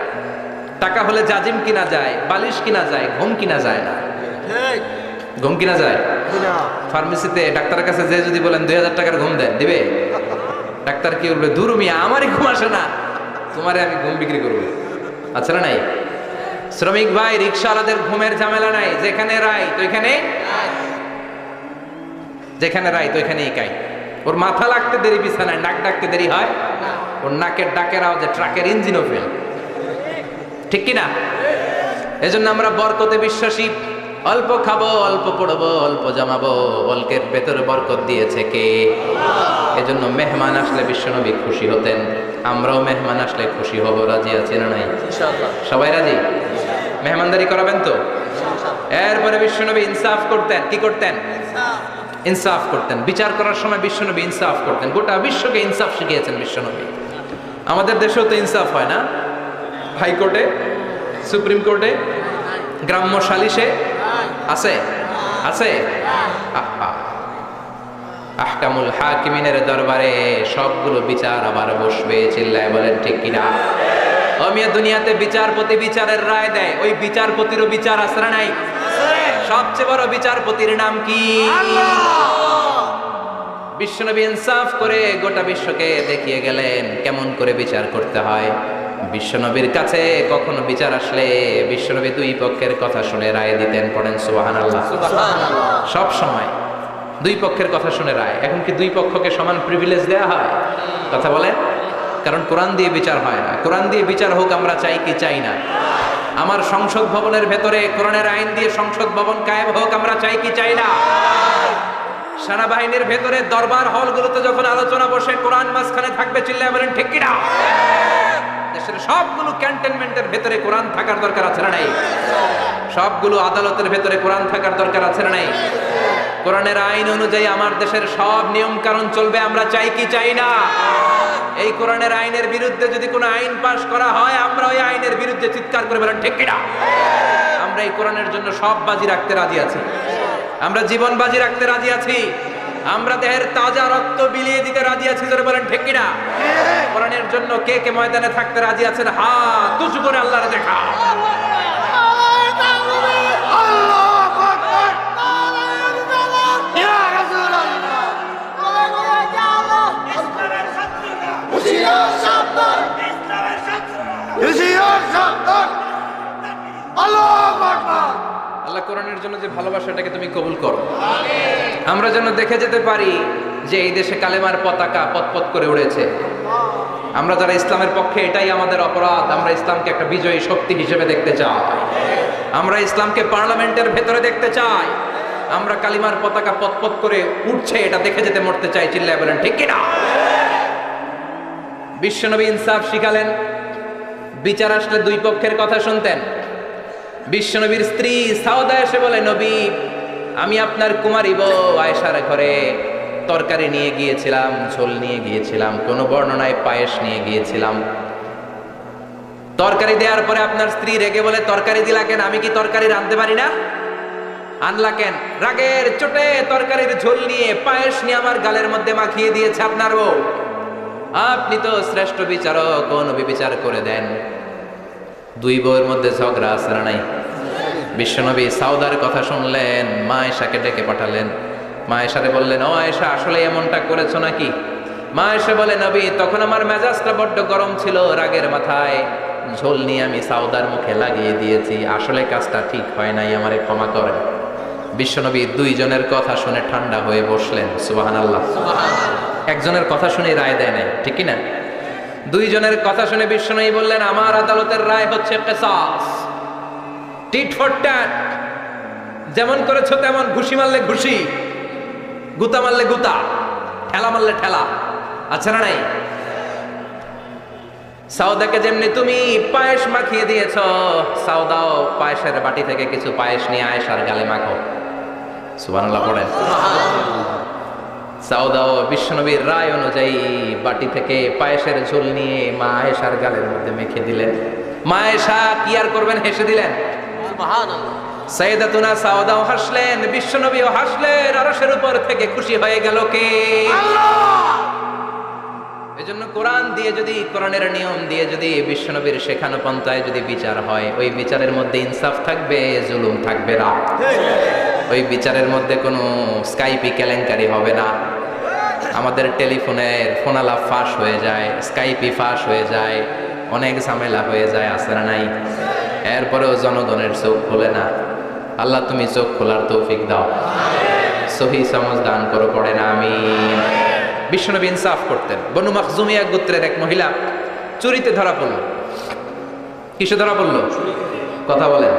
টাকা হলে জাজিম কিনা যায়, বালিশ কিনা যায়, ঘুম কিনা যায় না। ঘুম কিনা যায়? ফার্মেসিতে ডাক্তারের কাছে যে যদি বলেন 2000 টাকার ঘুম দেন, দিবে? ডাক্তার কি বলবে? দূর মিয়া, আমারই ঘুম আসে না, তোমারে আমি ঘুম বিক্রি করবো। আচ্ছা না নাই? শ্রমিক ভাই, রিক্সাওয়ালাদের ঘুমের ঝামেলা নাই। যেখানে রাই তো এখানে, যেখানে রাই তো এখানেই কাই। ওর মাথা লাগতে দেরি বিছানায়, নাক ডাকতে দেরি হয়? ওর নাকের ডাকের আওয়াজে ট্রাকের ইঞ্জিনও ফেল, ঠিক কিনা? এজন্য আমরা বরকতে বিশ্বাসী। অল্প খাবো, অল্প পড়বো, অল্প জমাবো, অল্পের ভেতরে বরকত দিয়েছে কে? এজন্য মেহমান আসলে বিশ্বনবী খুশি হতেন, আমরাও মেহমান আসলে খুশি হব। রাজি আছি না নাই? সবাই রাজি? মেহমানদারি করাবেন তো? এরপরে বিশ্বনবী ইনসাফ করতেন। কি করতেন? ইনসাফ করতেন। বিচার করার সময় বিশ্বনবী ইনসাফ করতেন। গোটা বিশ্বকে ইনসাফ শিখিয়েছেন বিশ্বনবী। আমাদের দেশেও তো ইনসাফ হয় না? হাইকোর্টে, সুপ্রিম কোর্টে, গ্রাম্য সালিশে আছে? আছে? আহকামুল হাকিমিনের দরবারে সবগুলো বিচার আবার বসবে। চিল্লায় বলেন ঠিক কিনা? অমিয়া দুনিয়াতে বিচারপতি বিচারের রায় দেয়, ওই বিচারপতিরও বিচার আছে না নাই? সবচেয়ে বড় বিচারপতির নাম কি? বিশ্বনবী ইনসাফ করে গোটা বিশ্বকে দেখিয়ে গেলেন কেমন করে বিচার করতে হয়। বিশ্বনবীর কাছে কখনো বিচার আসলে বিশ্বনবী দুই পক্ষের কথা শুনে রায় দিতেন। পড়েন সুবহানাল্লাহ। সব সময় দুই পক্ষের কথা শুনে রায়। এখন কি দুই পক্ষকে সমান প্রিভিলেজ দেয়া হয়? কথা বলেন। কারণ কোরআন দিয়ে বিচার হয় না। কোরআন দিয়ে বিচার হোক আমরা চাই কি চাই না? আমার সংসদ ভবনের ভেতরে কোরআনের আইন দিয়ে সংসদ ভবন কায়েম হোক আমরা চাই কি চাই না? সেনাবাহিনীর ভেতরে দরবার হলগুলোতে যখন আলোচনা বসে কোরআন মাঝখানে থাকবে। চিল্লায় বলেন ঠিক কিনা? দেশের সবগুলো ক্যান্টনমেন্টের ভেতরে কোরআন থাকার দরকার আছে না নাই? সবগুলো আদালতের ভেতরে কোরআন থাকার দরকার আছে না নাই? কোরআনের আইন অনুযায়ী আমার দেশের সব নিয়ম কানুন চলবে আমরা চাই কি চাই না? এই কোরআনের আইনের বিরুদ্ধে যদি কোনো আইন পাশ করা হয় আমরা ওই আইনের বিরুদ্ধে চিৎকার করে বলেন ঠিক কিনা? আমরা এই কোরআনের জন্য সব বাজি রাখতে রাজি আছি। আমরা জীবন বাজি রাখতে রাজি আছি। আমরা দেহের তাজা রক্ত বিলিয়ে দিতে রাজি আছি। জোরে বলেন ঠিক কিনা? কোরআনের জন্য কে কে ময়দানে থাকতে রাজি আছেন? হাত উঁচু করে আল্লাহর দেখা। আল্লাহ কোরআনের জন্য যে ভালোবাসা এটাকে তুমি কবুল করো। আমরা যেন দেখে যেতে পারি যে এই দেশে কালেমার পতাকা পতপত করে উড়েছে। আমরা যারা ইসলামের পক্ষে, এটাই আমাদের অপরাধ। আমরা ইসলামকে একটা বিজয়ী শক্তি হিসেবে দেখতে চাই। আমরা ইসলামকে পার্লামেন্টের ভেতরে দেখতে চাই। আমরা কালিমার পতাকা পতপত করে উঠছে এটা দেখে যেতে মরতে চাই। চিল্লায় বলেন ঠিক কিনা? বিশ্বনবী ইনসাফ শিখালেন। বিচার আসলে দুই পক্ষের কথা শুনতেন। বিশ্বনবীর স্ত্রী সাউদা এসে বলে, নবী আমি আপনার কুমারী বউ আয়েশার ঘরে তরকারি নিয়ে গিয়েছিলাম, ঝোল নিয়ে গিয়েছিলাম, কোন বর্ণনায় পায়েস নিয়ে গিয়েছিলাম। তরকারি দেওয়ার পরে আপনার স্ত্রী রেগে বলে, তরকারি দিলা কেন? আমি কি তরকারি রাঁধতে পারি না? আনলা কেন? রাগের চোটে তরকারির ঝোল নিয়ে পায়েস নিয়ে আমার গালের মধ্যে মাখিয়ে দিয়েছে আপনার বউ। আপনি তো শ্রেষ্ঠ বিচারক, ও নবী বিচার করে দেন। দুই বউয়ের মধ্যে ঝগড়া আছে না নাই? বিশ্বনবী সাউদার কথা শুনলেন, মা আয়েশাকে ডেকে পাঠালেন। মা আয়েশারে বললেন, ও আয়েশা আসলে এমনটা করেছো নাকি? মা আয়েশা বলে, নবী তখন আমার মেজাজটা বড্ড গরম ছিল, রাগের মাথায় ঝোল নিয়ে আমি সাউদার মুখে লাগিয়ে দিয়েছি। আসলে কাজটা ঠিক হয় নাই, আমারে ক্ষমা করেন। বিশ্বনবী দুইজনের কথা শুনে ঠান্ডা হয়ে বসলেন। সুবহানাল্লাহ। একজনের কথা শুনে রায় দেয় নাই, ঠিক কি না? দুইজনের কথা শুনে বিশ্বনবী বললেন, আমার আদালতের রায় হচ্ছে কিসাস, টিট ফর ট্যাট। যেমন করেছো তেমন, ঘুষি মারলে ঘুষি, গুতা মারলে গুতা, ঠেলা মারলে ঠেলা, আছে না নাই? সাউদাকে যেমনি তুমি পায়েস মাখিয়ে দিয়েছ, সাউদাও পায়েসের বাটি থেকে কিছু পায়েস নিয়ে আয়েশার গালে মাখো। সুবহানাল্লাহ পড়েন। সাউদাও বিশ্বনবীর রায় অনুযায়ী বাটি থেকে পায়েসের ঝোল নিয়ে মা আয়েশার গালের মধ্যে মেখে দিলেন। মা আয়েশা কি আর করবেন, হেসে দিলেন। সুবহানাল্লাহ। সাইয়েদাতুনা সাউদাও হাসলেন, বিশ্বনবীও হাসলেন। আরশের উপর থেকে খুশি হয়ে গেল কে? আল্লাহ। এজন্য কোরআন দিয়ে যদি, কোরআনের নিয়ম দিয়ে যদি, বিশ্বনবীর শেখানো পন্থায় যদি বিচার হয়, ওই বিচারের মধ্যে ইনসাফ থাকবে, জুলুম থাকবে না। ওই বিচারের মধ্যে কোনো স্কাইপি কেলেঙ্কারি হবে না। আমাদের টেলিফোনের ফোনালাপ ফাঁস হয়ে যায়, স্কাইপি ফাঁস হয়ে যায়, অনেক ঝামেলা হয়ে যায়, আছে না নাই? এরপরেও জনগণের চোখ খোলে না। আল্লাহ তুমি চোখ খোলার তৌফিক দাও, সহি সমঝ দান করো, পড়ে না আমিন। বিশ্বনবী ইনসাফ করতেন। বনু মাখজুমিয়া গোত্রের এক মহিলা চুরিতে ধরা পড়ল। কিসে ধরা পড়ল? কথা বলেন।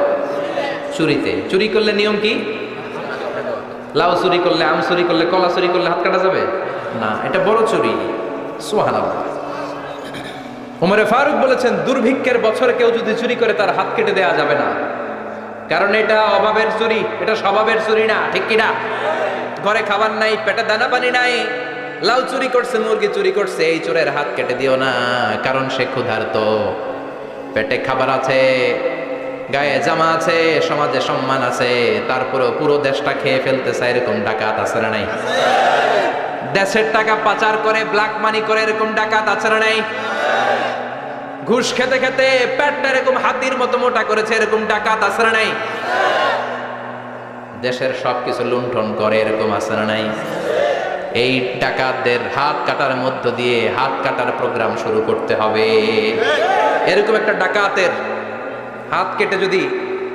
চুরিতে। চুরি করলে নিয়ম কি? লাউ চুরি করলে, আম চুরি করলে, কলা চুরি করলে হাত কাটা যাবে না, এটা বড় চুরি। সুবহানাল্লাহ। ওমরে ফারুক বলেছেন, দুর্ভিক্ষের বছরে কেউ যদি চুরি করে তার হাত কেটে দেওয়া যাবে না, কারণ এটা অভাবের চুরি, এটা স্বভাবের চুরি না, ঠিক কিনা? ঘরে খাবার নাই, পেটে দানা পানি নাই, লাউ চুরি করছে, মুরগি চুরি করছে, এই চোরের হাত কেটে দিও না, কারণ সে ক্ষুধার্ত, পেটে খাবার আছে, গায়ে জামা আছে, সমাজে সম্মান আছে, তারপরেও পুরো দেশটা খেয়ে ফেলতেছে, এরকম ডাকাত আছে না নাই? দেশের টাকা পাচার করে, ব্ল্যাক মানি করে, এরকম ডাকাত আছে না নাই? ঘুষ খেতে খেতে পেটটা এরকম হাতির মতো মোটা করেছে, এরকম ডাকাত আছে না নাই? দেশের সবকিছু লুণ্ঠন করে, এরকম আছে না নাই? এই ডাকাতদের হাত কাটার মধ্য দিয়ে হাত কাটার প্রোগ্রাম শুরু করতে হবে। এরকম একটা ডাকাতের হাত কেটে যদি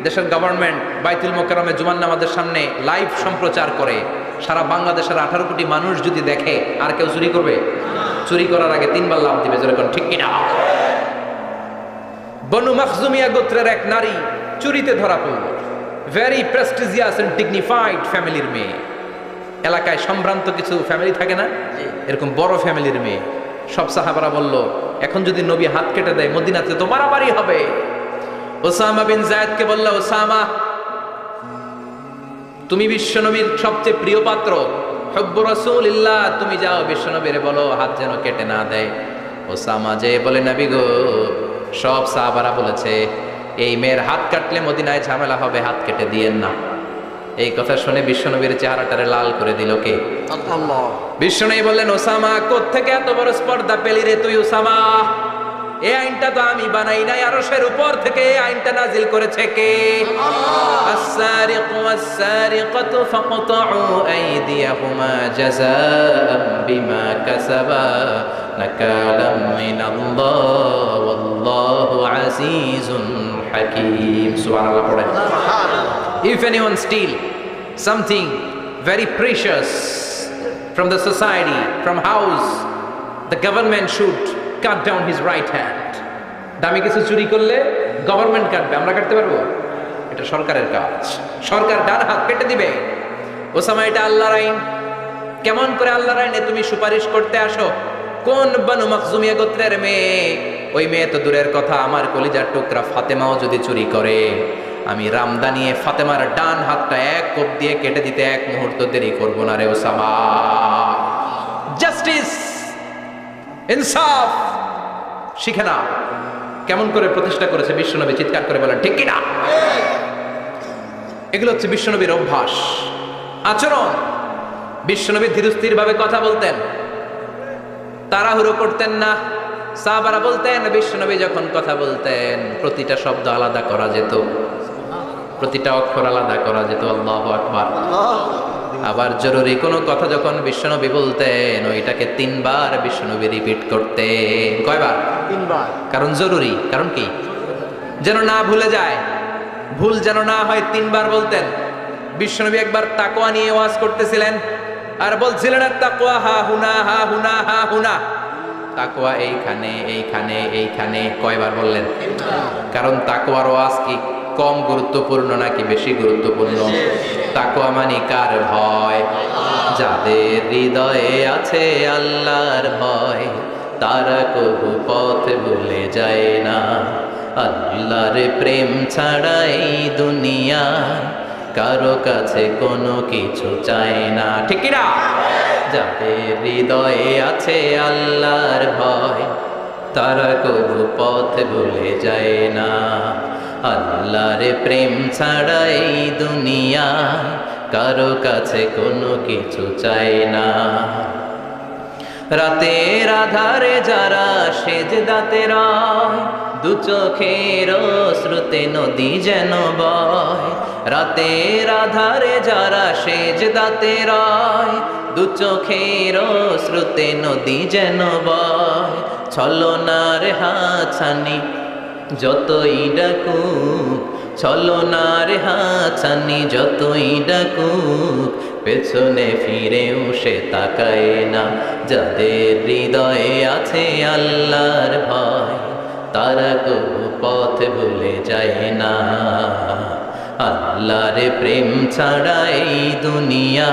দেশের গভর্নমেন্ট বাইতুল মোকাররমে জুমার নামাজের সামনে লাইভ সম্প্রচার করে, সারা বাংলাদেশের 18 কোটি মানুষ যদি দেখে, আর কেউ চুরি করবে? চুরি করার আগে 3 বার লাফ দিবে, যেরকম, ঠিক কিনা? বনু মাখজুমিয়া গোত্রের এক নারী চুরিতে ধরা পড়ল। ভেরি প্রেস্টিজিয়াস এন্ড ডিগনিফাইড ফ্যামিলির মেয়ে। এলাকায় সম্ভ্রান্ত কিছু ফ্যামিলি থাকে না, এরকম বড় ফ্যামিলির মেয়ে। সব সাহাবারা বলল, এখন যদি নবী হাত কেটে দেয় মদিনাতে তো মারামারি হবে। ওসামা বিন যায়েদকে বলল, ওসামা, তুমি বিশ্বনবীর সবচেয়ে প্রিয় পাত্র, হুব্বু রাসূলিল্লাহ, তুমি যাও বিশ্বনবীরে বলো হাত যেন কেটে না দেয়। ওসামা যে বলে, নবী গো, সব সাহাবারা বলেছে এই মেয়ের হাত কাটলে মদিনায় ঝামেলা হবে, হাত কেটে দিয়েন না। এই কথা শুনে বিশ্বনবীর চেহারাটারে লাল করে দিল কে? আল্লাহ। বিশ্বনবী বললেন, ওসামা, কোত্থেকে এত বড় স্পর্ধা পেলি রে তুই ওসামা? এই আইনটা তো আমি বানাই নাই, আরশের উপর থেকে এই আইনটা নাজিল করেছে কে? আল্লাহ। আস-সারিকু ওয়াস-সারিকাতু ফাকতাউ আইদিয়াহুমা জাযাআন বিমা কাসাবা নাকালাম মিনাল্লাহ ওয়াল্লাহু আজিজুন হাকীম। সুবহানাল্লাহ পড়েন। If anyone steal something very precious from the society, from house, the government should cut down his right hand. দামি কিছু চুরি করলে গভর্নমেন্ট কাটবে, আমরা কাটতে পারবো? এটা সরকারের কাজ, সরকার ডান হাত কেটে দিবে। ওসামা, এটা আল্লাহর আইন। কেমন করে আল্লাহর আইনে তুমি সুপারিশ করতে আসো? কোন বনু মাখজুমিয়া গোত্রের মেয়ে? ওই মেয়ে তো দূরের কথা, আমার কলিজার টুকরা ফাতেমাও যদি চুরি করে, আমি রামদা নিয়ে ফাতেমার ডান হাতটা এক কোপ দিয়ে কেটে দিতে এক মুহূর্ত দেরি করবো না রে ওসামা। জাস্টিস, ইনসাফ শিখে না। কেমন করে প্রতিষ্ঠা করেছে বিশ্বনবী, চিৎকার করে বলেন, ঠিক কিনা? এগুলো হচ্ছে বিশ্বনবীর অভ্যাস, আচরণ। বিশ্বনবী ধীরস্থির ভাবে কথা বলতেন, তাড়াহুড়ো করতেন না। সাহাবারা বলতেন, বিশ্বনবী যখন কথা বলতেন প্রতিটা শব্দ আলাদা করা যেত, প্রতিটা অক্ষর আলাদা করা যেত। আল্লাহু আকবার। আবার জরুরি কোনো কথা যখন বিশ্বনবী বলতেন, ওইটাকে 3 বার বিশ্বনবী রিপিট করতেন। কয়বার? 3 বার। কারণ জরুরি। কারণ কি? যেন না ভুলে যায়, ভুল যেন না হয়, 3 বার বলতেন। বিশ্বনবী একবার তাকওয়া নিয়ে ওয়াজ করতেছিলেন আর বলছিলেন তাকওয়া হা হুনা হা হুনা হা হুনা। তাকওয়া এইখানে এইখানে এইখানে, কয়বার বললেন? কারণ তাকওয়ার ওয়াজ কি কম গুরুত্বপূর্ণ নাকি বেশি গুরুত্বপূর্ণ? তাকওয়া মানে কার ভয়? যাদের হৃদয়ে আছে আল্লাহর ভয়, তারা কবু পথ ভুলে যায় না। আল্লাহর প্রেম ছাড়া এই দুনিয়ায় কারো কাছে কোনো কিছু চায় না, ঠিক কি না? যাদের হৃদয়ে আছে আল্লাহর ভয়, তারা কবু পথ ভুলে যায় না। আল্লাহর প্রেম ছাড়া এই দুনিয়ায় কারো কাছে কোনো কিছু চায় না। রাতের আধারে যারা সেজদাতে রয়, দু চোখের শ্রুতে নদী যেন বয়। রাতের আধারে যারা সেজদাতে রয়, দু চোখের শ্রুতে নদী যেন বয়। ছলনার হাতছানি যতই ডাকুক, ছলনার হাতছানি যতই ডাকুক, পেছনে ফিরেও সে তাকায় না। যাদের হৃদয়ে আছে আল্লাহর ভয়, তারা কবু পথ ভুলে যায় না। আল্লাহর প্রেম ছাড়া এই দুনিয়া